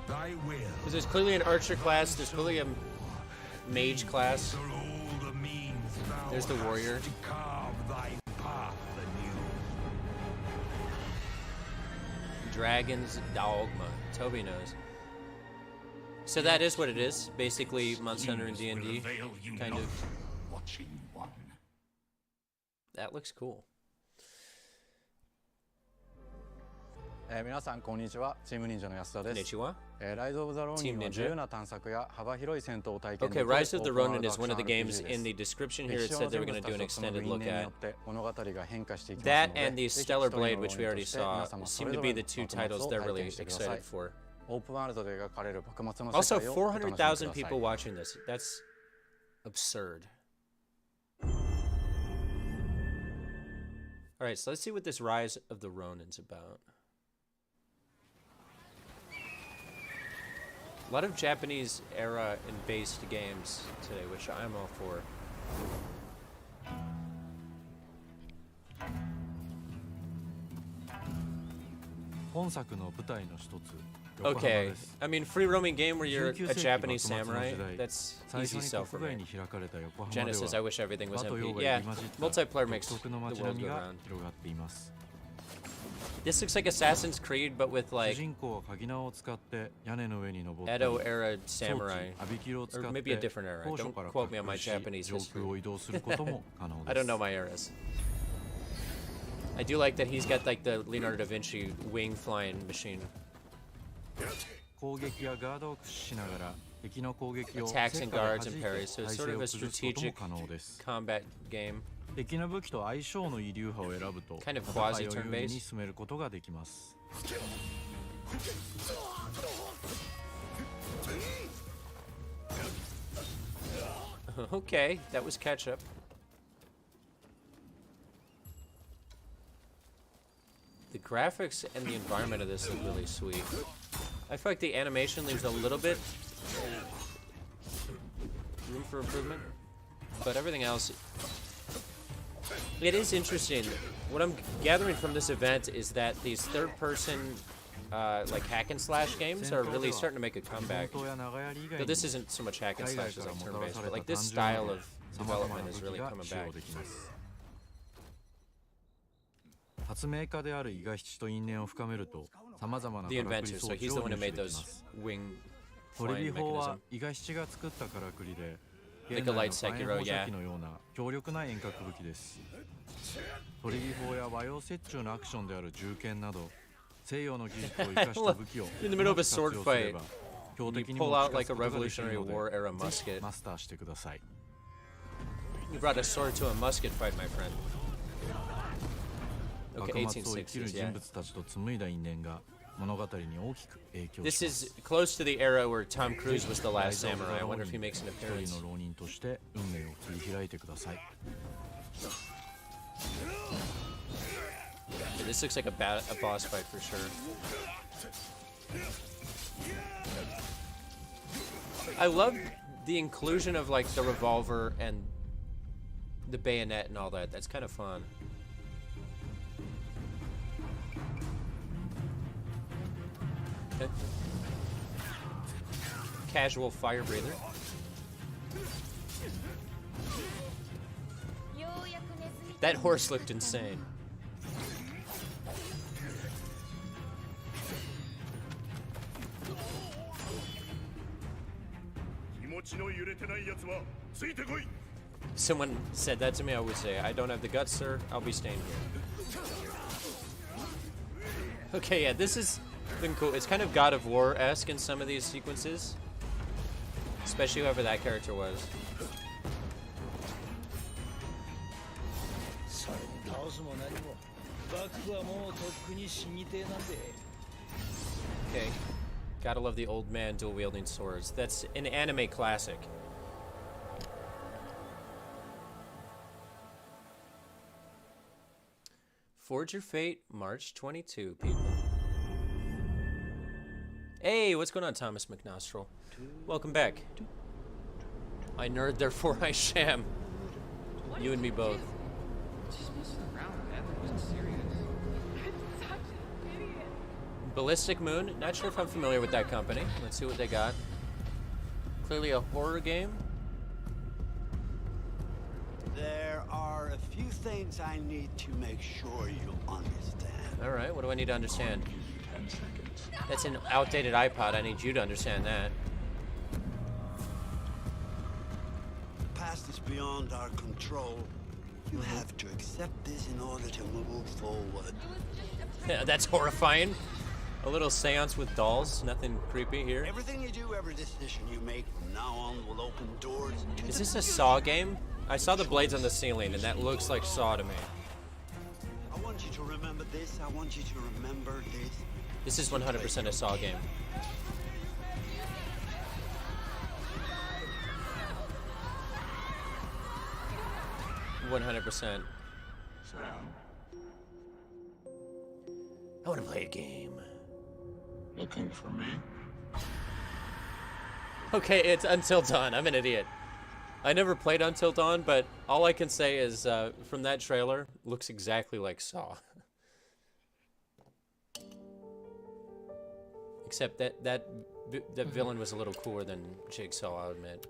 Because there's clearly an archer class, there's clearly a mage class. There's the warrior. Dragon's Dogma. Toby knows. So that is what it is. Basically, Monster Hunter and D&D. Kind of. That looks cool. 皆さんこんにちは。チーム忍者の安田です。Konnichiwa. Rise of the Ronin は自由な探索や幅広い戦闘を体験でき Okay, る Rise of the オープンワー Ronin ルド is one of the アクション games RPG です。 in the description here. 歴 It 史 said を they were 全 going 部 to do an 足すその extended 因 look 縁によ at. って物語が変化していきます That ので、 and the ぜひ Stellar 一人の Blade, which we 浪 already 人として saw, 皆様そ seem れ to ぞ be れ the の two 幕末 titles を they're 体 really 験してください。 excited for. オープンワールドで描かれる幕末の世 Also, 界をお楽しみください。 400,000 people watching this. That's absurd. Alright, so let's see what this Rise of the Ronin's about. A lot of Japanese era and based games today, which I'm all for. Okay, I mean, free roaming game where you're a Japanese samurai, that's easy sell for me. Genesis, I wish everything was MP. Yeah, multiplayer makes the world go round. This looks like Assassin's Creed, but with like Edo era samurai, or maybe a different era. Don't quote me on my Japanese history. I don't know my eras. I do like that he's got like the Leonardo da Vinci wing flying machine. Attacks and guards and parries, so it's sort of a strategic combat game. Kind of quasi turn-based. Okay, that was catch-up. The graphics and the environment of this look really sweet. I feel like the animation leaves a little bit room for improvement, but everything else, it is interesting. What I'm gathering from this event is that these third-person like hack and slash games are really starting to make a comeback. Though this isn't so much hack and slash as like turn-based, but like this style of development is really coming back. The inventor, so he's the one who made those wing flying mechanism. Like a light Sekiro, yeah. In the middle of a sword fight, you pull out like a Revolutionary War era musket. You brought a sword to a musket fight, my friend. Okay, 1860s, yeah. This is close to the era where Tom Cruise was the last samurai. I wonder if he makes an appearance. Yeah, this looks like a boss fight for sure. I love the inclusion of like the revolver and the bayonet and all that. That's kind of fun. Okay. Casual fire breather. That horse looked insane. Someone said that to me. I would say, I don't have the guts, sir. I'll be staying here. Okay, yeah, this has been cool. It's kind of God of War-esque in some of these sequences. Especially whoever that character was. Okay. Gotta love the old man dual-wielding swords. That's an anime classic. Forge Your Fate, March 22, people. Hey, what's going on, Thomas McNostril? Welcome back. I nerd, therefore I sham. You and me both. Ballistic Moon, not sure if I'm familiar with that company. Let's see what they got. Clearly a horror game. There are a few things I need to make sure you understand. All right, what do I need to understand? That's an outdated iPod. I need you to understand that. The past is beyond our control. You have to accept this in order to move forward. Yeah, that's horrifying. A little seance with dolls. Nothing creepy here. Everything you do, every decision you make from now on will open doors to Is this a Saw game? I saw the blades on the ceiling, and that looks like Saw to me. I want you to remember this. I want you to remember this. This is 100% a Saw game. "100%. I want to play a game. Looking for me? Okay, it's Until Dawn. I'm an idiot. I never played Until Dawn, but all I can say is from that trailer, looks exactly like Saw. Except that villain was a little cooler than Jigsaw, I'll admit.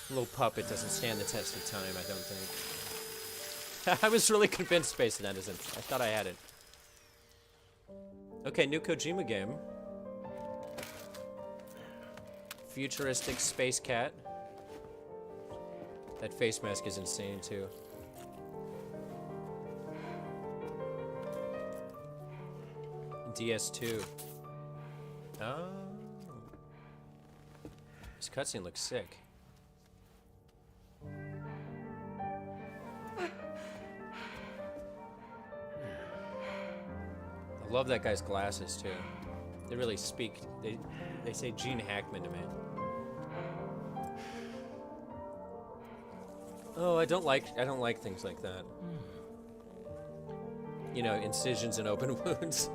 A little puppet doesn't stand the test of time, I don't think. I was really convinced, Space Innocent. I thought I had it. Okay, new Kojima game. Futuristic space cat. That face mask is insane, too. DS2. Oh. This cutscene looks sick. I love that guy's glasses, too. They really speak. They say Gene Hackman to me. Oh, I don't like things like that. You know, incisions and open wounds.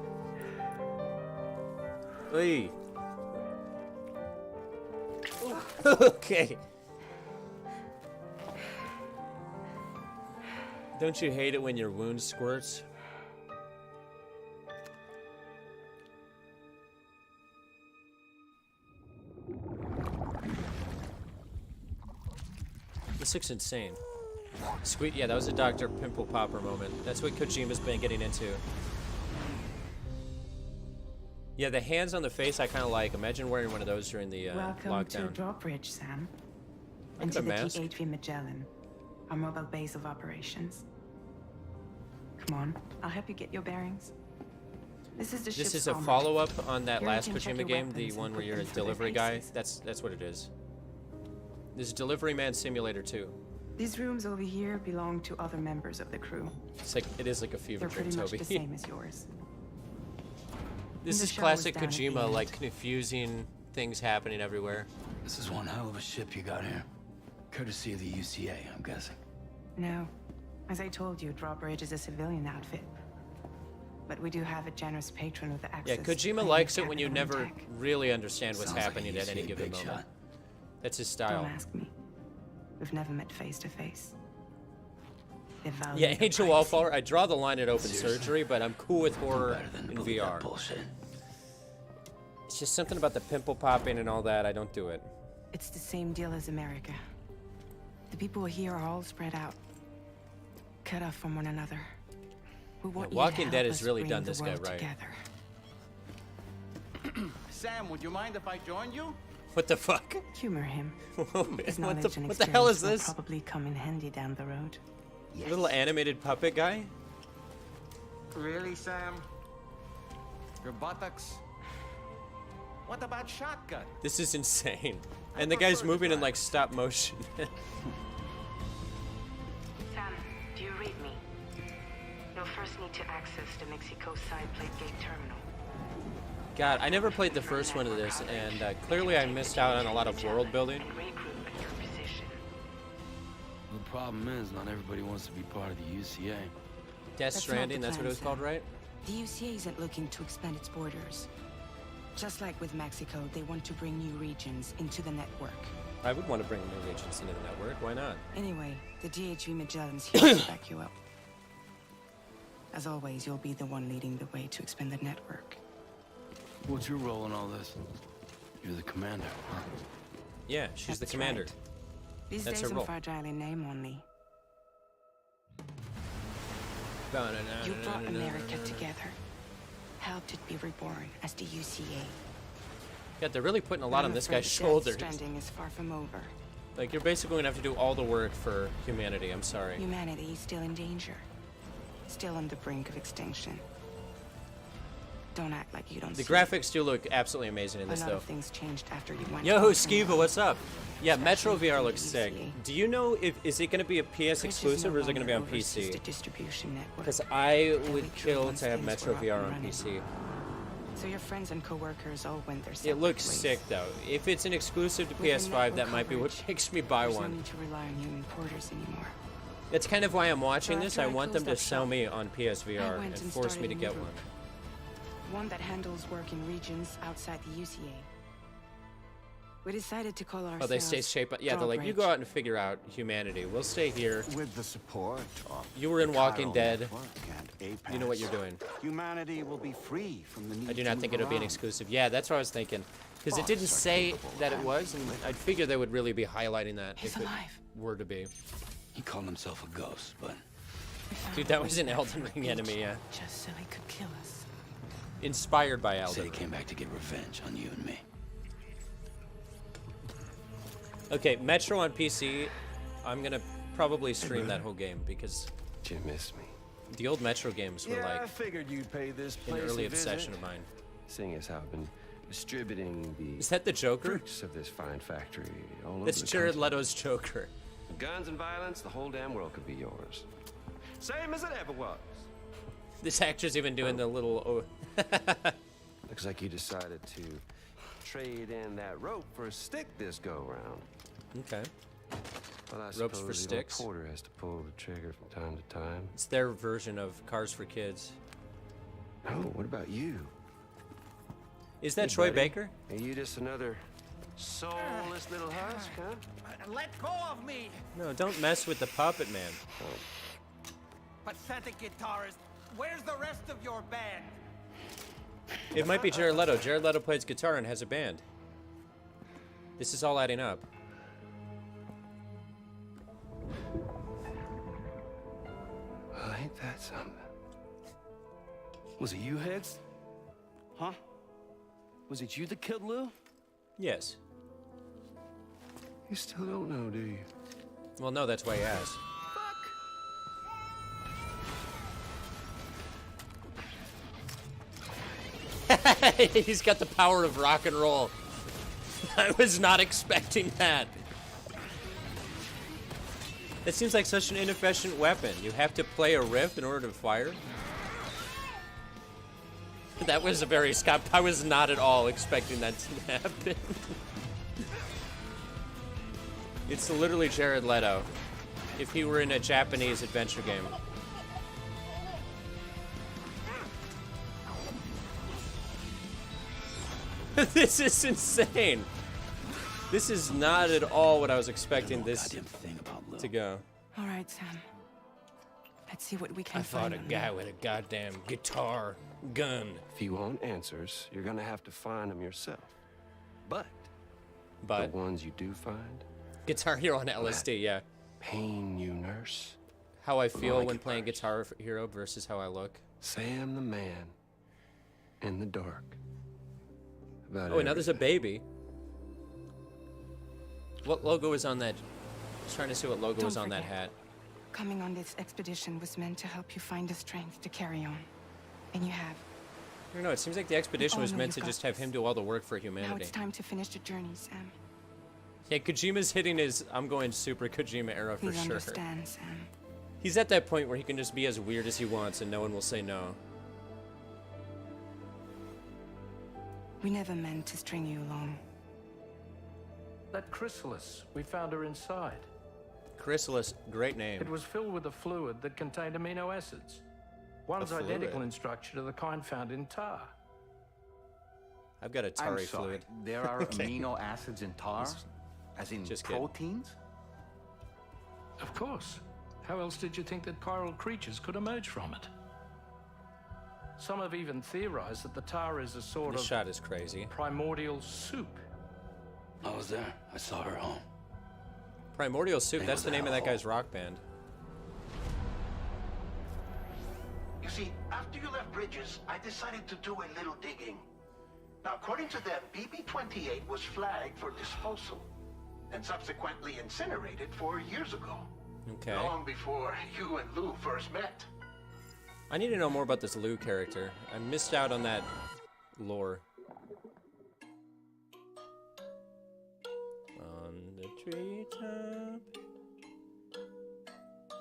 Hey. Okay. Don't you hate it when your wound squirts? This looks insane. Squeak, yeah, that was a Dr. Pimple Popper moment. That's what Kojima's been getting into. Yeah, the hands on the face I kind of like. Imagine wearing one of those during the Welcome lockdown. to Drawbridge, Sam. Look And at to the the mask. THV Magellan, our mobile base of operations. Come on, I'll help you get your bearings. This is a follow-up on that last Kojima game, the one where you're a delivery guy. That's what it is. This is Delivery Man Simulator 2. These rooms over here belong to other members of the crew. It's like it is like a fever dream, They're Toby. pretty much the same as yours. This is classic Kojima, like confusing things happening everywhere. This is one hell of a ship you got here. Courtesy of the UCA, I'm guessing. No. As I told you, Drawbridge is a civilian outfit. But we do have a generous patron with access. Yeah, Kojima likes it when you never really understand what's happening at any given moment. That's his style. Don't ask me. We've never met face to face. Yeah, Angel Wallflower, I draw the line at open surgery, but I'm cool with horror in VR. It's just something about the pimple popping and all that, I don't do it. It's the same deal as America. The people here are all spread out, cut off from one another. We want you to Walking help Dead us has really bring done the this guy world right. together. Sam, would you mind if I joined you? What the fuck? Humor him. His what knowledge and the hell is experience this? will probably come in handy down the road. Yes. Little animated puppet guy? Really, Sam? Your buttocks? What about shotgun? This is insane. And the guy's moving in like stop motion. Sam, do you read me? You'll first need to access the Mexico side plate gate terminal. God, I never played the first one of this, and clearly I missed out on a lot of world building. The problem is, not everybody wants to be part of the UCA. Death Stranding, that's what it was called, right? The UCA isn't looking to expand its borders. Just like with Mexico, they want to bring new regions into the network. I would want to bring new regions into the network, why not? Anyway, the DHV Magellan's here to back you up. As always, you'll be the one leading the way to expand the network. What's your role in all this? You're the commander, huh? Yeah, she's the commander. Right. These That's days her role. I'm fragile in name only. You brought America together. Helped it be reborn as the UCA. God, they're really putting a lot on this guy's shoulders. Stranding is far from over. Like, you're basically gonna have to do all the work for humanity, I'm sorry. Humanity is still in danger. Still on the brink of extinction. Don't act like you don't see. The graphics do look absolutely amazing in this, A lot though. of things changed after you went. Yo, Skiva, what's up? Yeah, Metro VR looks sick. Do you know if is it going to be a PS exclusive or is it going to be on PC? Because I would kill to have Metro VR on PC. So your friends and coworkers all went their separate It looks ways. sick though. If it's an exclusive to PS5, that might be what makes me buy There's one. no need to rely on human porters anymore. That's kind of why I'm watching this. After I I want them to closed up sell shop, me on PSVR went and and force me started to a get new one. group. One that handles work in regions outside the UCA. We decided to call ourselves. Oh, they stay shape. Yeah, they're like, you go out and figure out humanity. We'll stay here. With the support of You were in Walking Dead. Network and Apex, You know what you're doing. Humanity will be free from the need I do to not think move it'll be an around. exclusive. Yeah, that's what I was thinking. Because it didn't say that it was, and I'd figure they would really be highlighting that if it were to be. He called himself a ghost, but... Dude, that was an Elden Ring enemy, yeah. Just so he could kill us. Inspired by Elden Said Ring. he came back to get revenge on you and me. Okay, Metro on PC, I'm gonna probably stream that whole game because you miss me. The old Metro games were I like figured you'd pay this an place early a obsession visit. of mine. Seeing as how I've been distributing the Is that the Joker? fruits of this fine factory all over That's the Jared country. Leto's Joker. Guns and violence, the whole damn world could be yours. Same as it ever was. This actor's even doing the little. Looks like you decided to trade in that rope for a stick this go round. Okay. Well, I Ropes suppose for even sticks. Porter has to pull the trigger from time to time. It's their version of Cars for Kids. Oh, what about you? Is that Hey, Troy buddy. Baker? Are you just another soulless little husk, huh? Let go of me! No, don't mess with the puppet man. Pathetic guitarist! Where's the rest of your band? It might be Jared Leto. Jared Leto plays guitar and has a band. This is all adding up. Well, ain't that something? Was it you, Higgs? Huh? Was it you that killed Lou? Yes. You still don't know, do you? Well, no, that's why he asked. He's got the power of rock and roll. I was not expecting that. That seems like such an inefficient weapon. You have to play a riff in order to fire. That was a very Scott. I was not at all expecting that to happen. It's literally Jared Leto if he were in a Japanese adventure game. This is insane. This is not at all what I was expecting this to go. All right, Sam. Let's see what we can I fought find. a guy with a goddamn guitar gun. If you want answers, you're gonna have to find them yourself. But the ones you do find, Guitar Hero on LSD, yeah. pain you nurse. How I feel when playing Guitar Hero versus how I look. Sam the man in the dark. Oh, and now there's a baby. What logo is on that? I was trying to see what logo was on that hat. Coming on this expedition was meant to help you find the strength to carry on. And you have. I don't know, it seems like the expedition was meant to just have him do all the work for humanity. Now it's time to finish the journey, Sam. Yeah, Kojima's hitting his I'm going super Kojima era for Please sure. understand, Sam. He's at that point where he can just be as weird as he wants and no one will say no. We never meant to string you along. That chrysalis, we found her inside. Chrysalis, great name. It was filled with a fluid that contained amino acids. One's identical in structure to the kind found in tar. I've got a tarry I'm sorry, fluid. There are amino acids in tar? As in just kidding. proteins? Of course. How else did you think that chiral creatures could emerge from it? Some have even theorized that the tar is a sort This of shot is crazy. primordial soup. I was there. I saw her home. Primordial Soup, that's the name of that guy's rock band. You see, after you left Bridges, I decided to do a little digging. Now, according to them, BB-28 was flagged for disposal and subsequently incinerated 4 years ago. Okay. Long before you and Lou first met. I need to know more about this Lou character. I missed out on that lore. On the treetop.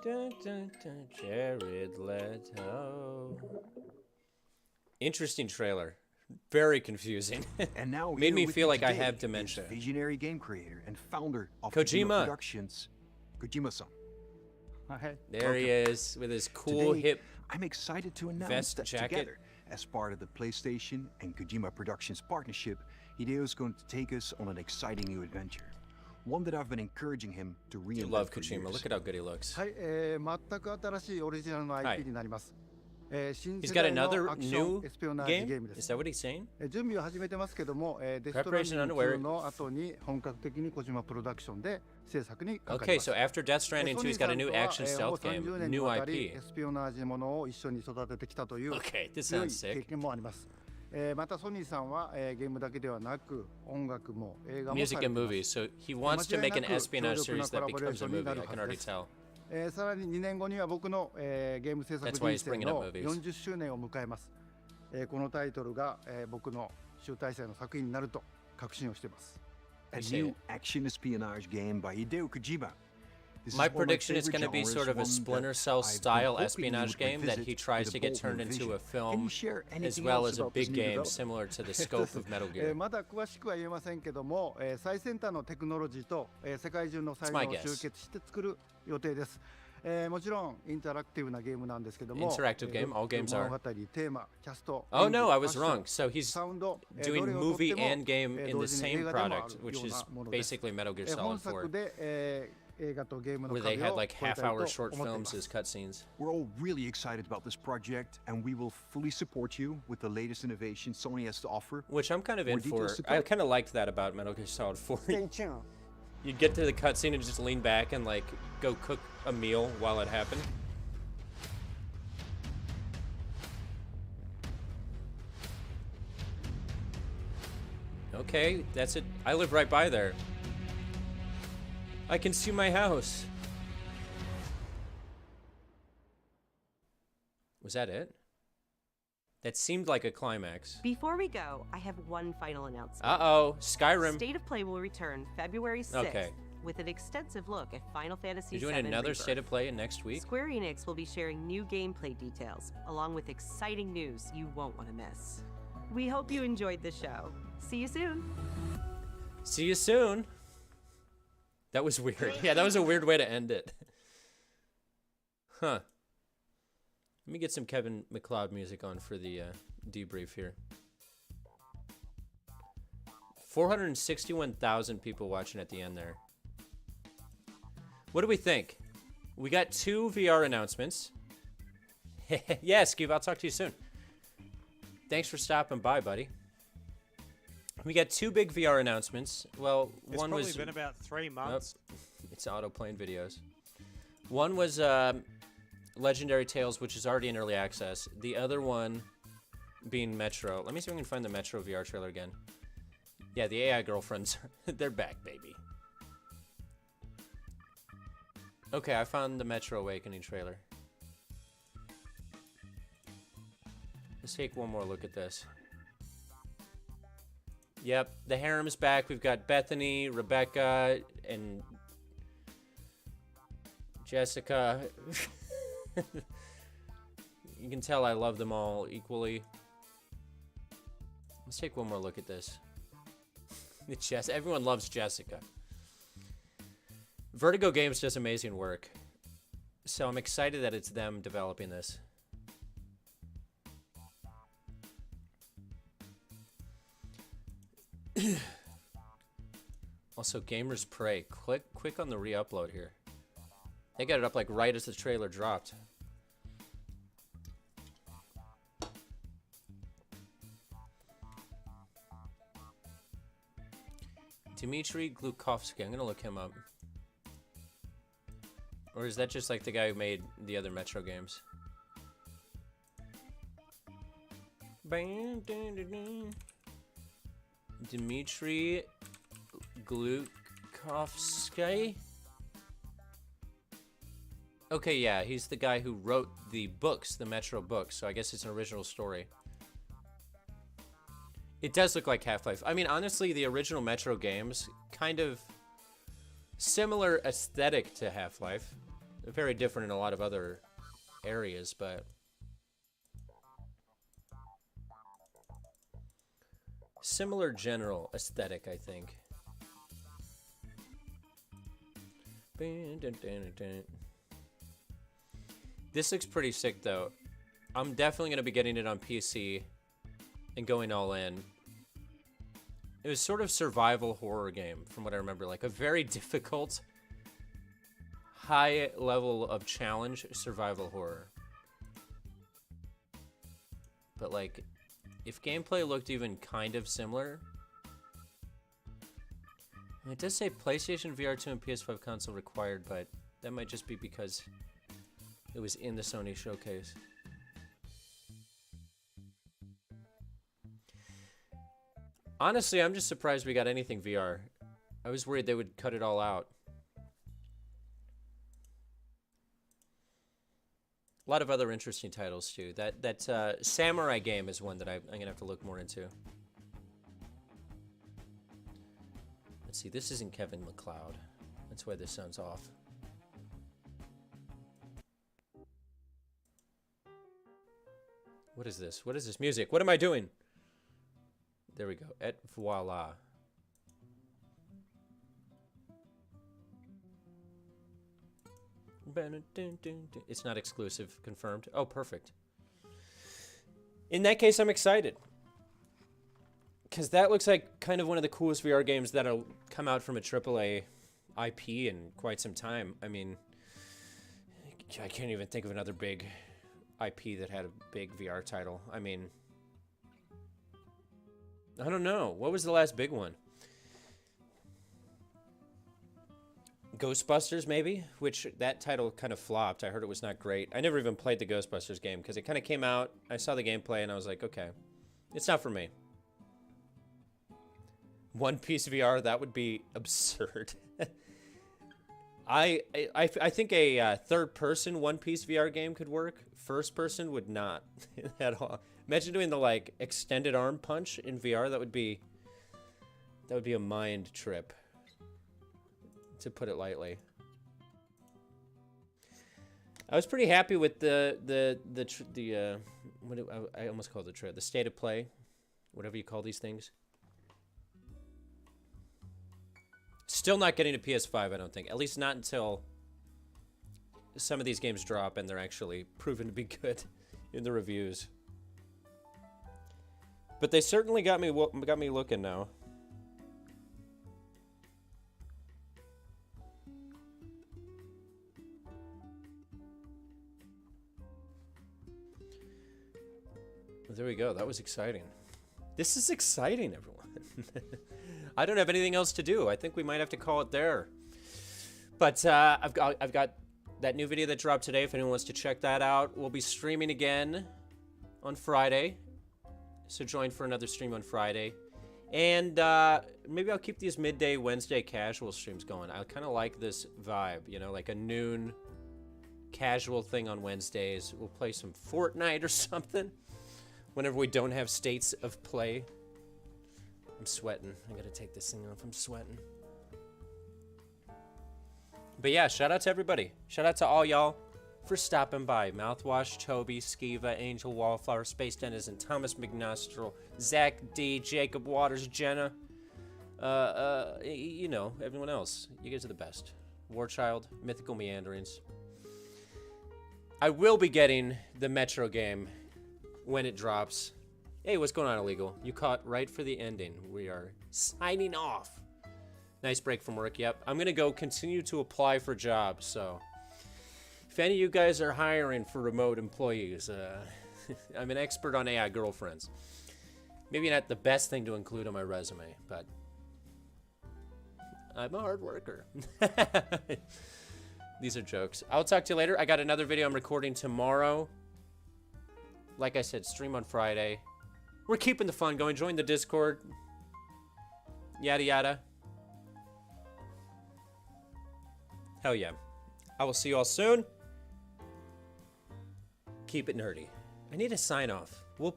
Dun, dun, dun, Jared Leto. Interesting trailer. Very confusing. And now made me feel like I have dementia. Visionary game creator and founder of Kojima Productions, Kojima-san. There he is with his cool Today, hip I'm excited to announce vest that jacket. together, as part of the PlayStation and Kojima Productions partnership, Hideo is going to take us on an exciting new adventure. One that I've been encouraging him to reinvent. You love for Kojima. years. Look at how good he looks. はい、全く新しいオリジナルの IP になります。新 He's 世 got 代の another アクショ new ンエスピオナージゲー game? ムで Is す。 that what he's saying? 準備は始めてますけども、デストランディング Preparation 2の後に本格的に小島プロダクションで制作にかかり Okay, ます。 so after Death Stranding 2, he's got a new action ソニー stealth さんと game, は、ほぼ30年に new わたり IP. エスピオナージものを一緒に育ててきたという Okay, this 強い sounds sick. 経験もあります。またソニーさんは、ゲームだけではなく音楽も映画もさ Music れてい and ます。 movies. So he wants to make an espionage series that becomes a movie. I can already tell. さらに2年後には僕の、ゲーム制作 That's why he's 人生 bringing up の movies. 40周年を迎えます。このタイトルが、僕の集大成の作品になると確信をしています。A new action espionage game by Hideo Kojima. This My is one of prediction is favorite going to be genres, sort of a one Splinter that Cell I've been style hoping you espionage would game that revisit he tries with to a get bold turned new into vision. a Can film you share as anything well else as a about this big new game development? similar to the scope of Metal Gear. まだ詳しくは言えませんけども、最先端のテクノロジーと、世界中の才能を集結して作る予定です。もちろんインタラクティブなゲームなんですけども、 Interactive game, all games are. 物語、テーマ、キャスト、 Oh no, I ファッ was ション wrong. So he's サウンド、 doing どれをとって movie も and game in 同 the 時に same 映画でもある product, よ which う is なものです。 basically Metal Gear 本 Solid 作 4, で、映画とゲームの where they 壁 had を like 越えたいと half-hour 思 short っていま films す。 as cutscenes. We're all really excited about this project, and we will fully support you with the latest innovation Sony has to offer. Which I'm kind of More in for. details to I come. kind of liked that about Metal Gear Solid 4. Stay tuned. You'd get to the cutscene and just lean back and like go cook a meal while it happened. Okay, that's it. I live right by there. I can see my house. Was that it? That seemed like a climax. Before we go, I have one final announcement. Uh-oh, Skyrim. State of Play will return February 6th with an extensive look at Final Fantasy VII. You're doing another Rebirth. State of Play next week? Square Enix will be sharing new gameplay details, along with exciting news you won't want to miss. We hope you enjoyed the show. See you soon. See you soon. That was weird. Yeah, that was a weird way to end it. Huh. Let me get some Kevin MacLeod music on for the debrief here. 461,000 people watching at the end there. What do we think? We got 2 VR announcements. Yeah, Skeeve, I'll talk to you soon. Thanks for stopping by, buddy. We got 2 big VR announcements. Well, one was... It's probably been about 3 months. Oh, it's auto-playing videos. One was Legendary Tales, which is already in early access. The other one being Metro. Let me see if we can find the Metro VR trailer again. Yeah, the AI girlfriends, they're back, baby. Okay, I found the Metro Awakening trailer. Let's take one more look at this. Yep, the harem's back. We've got Bethany, Rebecca, and Jessica. You can tell I love them all equally. Let's take one more look at this. Everyone loves Jessica. Vertigo Games does amazing work. So I'm excited that it's them developing this. Also, Gamers Pray. Quick on the re-upload here. They got it up like right as the trailer dropped. Dmitry Glukovsky. I'm gonna look him up. Or is that just like the guy who made the other Metro games? Dmitry Glukovsky? Okay, yeah, he's the guy who wrote the books, the Metro books, so I guess it's an original story. It does look like Half-Life. I mean, honestly, the original Metro games, kind of similar aesthetic to Half-Life. Very different in a lot of other areas, but... similar general aesthetic, I think. This looks pretty sick, though. I'm definitely going to be getting it on PC and going all in. It was sort of survival horror game, from what I remember. Like a very difficult, high level of challenge survival horror. But like, if gameplay looked even kind of similar... It does say PlayStation VR 2 and PS5 console required, but that might just be because it was in the Sony showcase. Honestly, I'm just surprised we got anything VR. I was worried they would cut it all out. A lot of other interesting titles too. That Samurai game is one that I'm gonna have to look more into. Let's see, this isn't Kevin MacLeod. That's why this sounds off. What is this? What is this music? What am I doing? There we go. Et voila. It's not exclusive. Confirmed. Oh, perfect. In that case, I'm excited. Because that looks like kind of one of the coolest VR games that'll come out from a AAA IP in quite some time. I mean, I can't even think of another big IP that had a big VR title. I mean, I don't know. What was the last big one? Ghostbusters, maybe? Which, that title kind of flopped. I heard it was not great. I never even played the Ghostbusters game because it kind of came out. I saw the gameplay and I was like, okay, it's not for me. One Piece VR, that would be absurd. I think a third-person One Piece VR game could work. First person would not at all. Imagine doing the like extended arm punch in VR. That would be a mind trip, to put it lightly. I was pretty happy with the I almost called it the state of play, whatever you call these things. Still not getting a PS5, I don't think. At least not until some of these games drop and they're actually proven to be good in the reviews. But they certainly got me looking now. There we go. That was exciting. This is exciting, everyone. I don't have anything else to do. I think we might have to call it there. But I've got that new video that dropped today. If anyone wants to check that out, we'll be streaming again on Friday. So join for another stream on Friday. And maybe I'll keep these midday Wednesday casual streams going. I kind of like this vibe, you know, like a noon casual thing on Wednesdays. We'll play some Fortnite or something whenever we don't have states of play. I'm sweating. I gotta take this thing off. I'm sweating. But yeah, shout out to everybody. Shout out to all y'all for stopping by. Mouthwash, Toby, Skiva, Angel Wallflower, Space Denizen, Thomas McNostril, Zach D, Jacob Waters, Jenna. You know, everyone else. You guys are the best. Warchild, Mythical Meanderings. I will be getting the Metro game when it drops. Hey, what's going on, Illegal? You caught right for the ending. We are signing off. Nice break from work, yep. I'm gonna go continue to apply for jobs, so if any of you guys are hiring for remote employees, I'm an expert on AI girlfriends. Maybe not the best thing to include on my resume, but I'm a hard worker. These are jokes. I'll talk to you later. I got another video I'm recording tomorrow. Like I said, stream on Friday. We're keeping the fun going. Join the Discord. Yada yada. Hell yeah. I will see you all soon. Keep it nerdy. I need a sign off. We'll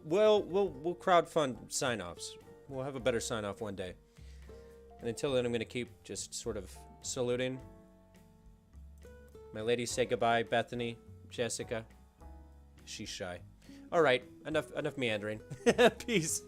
crowdfund sign offs. We'll have a better sign off one day. And until then, I'm gonna keep just sort of saluting. My ladies say goodbye. Bethany, Jessica. She's shy. All right, enough meandering. Peace.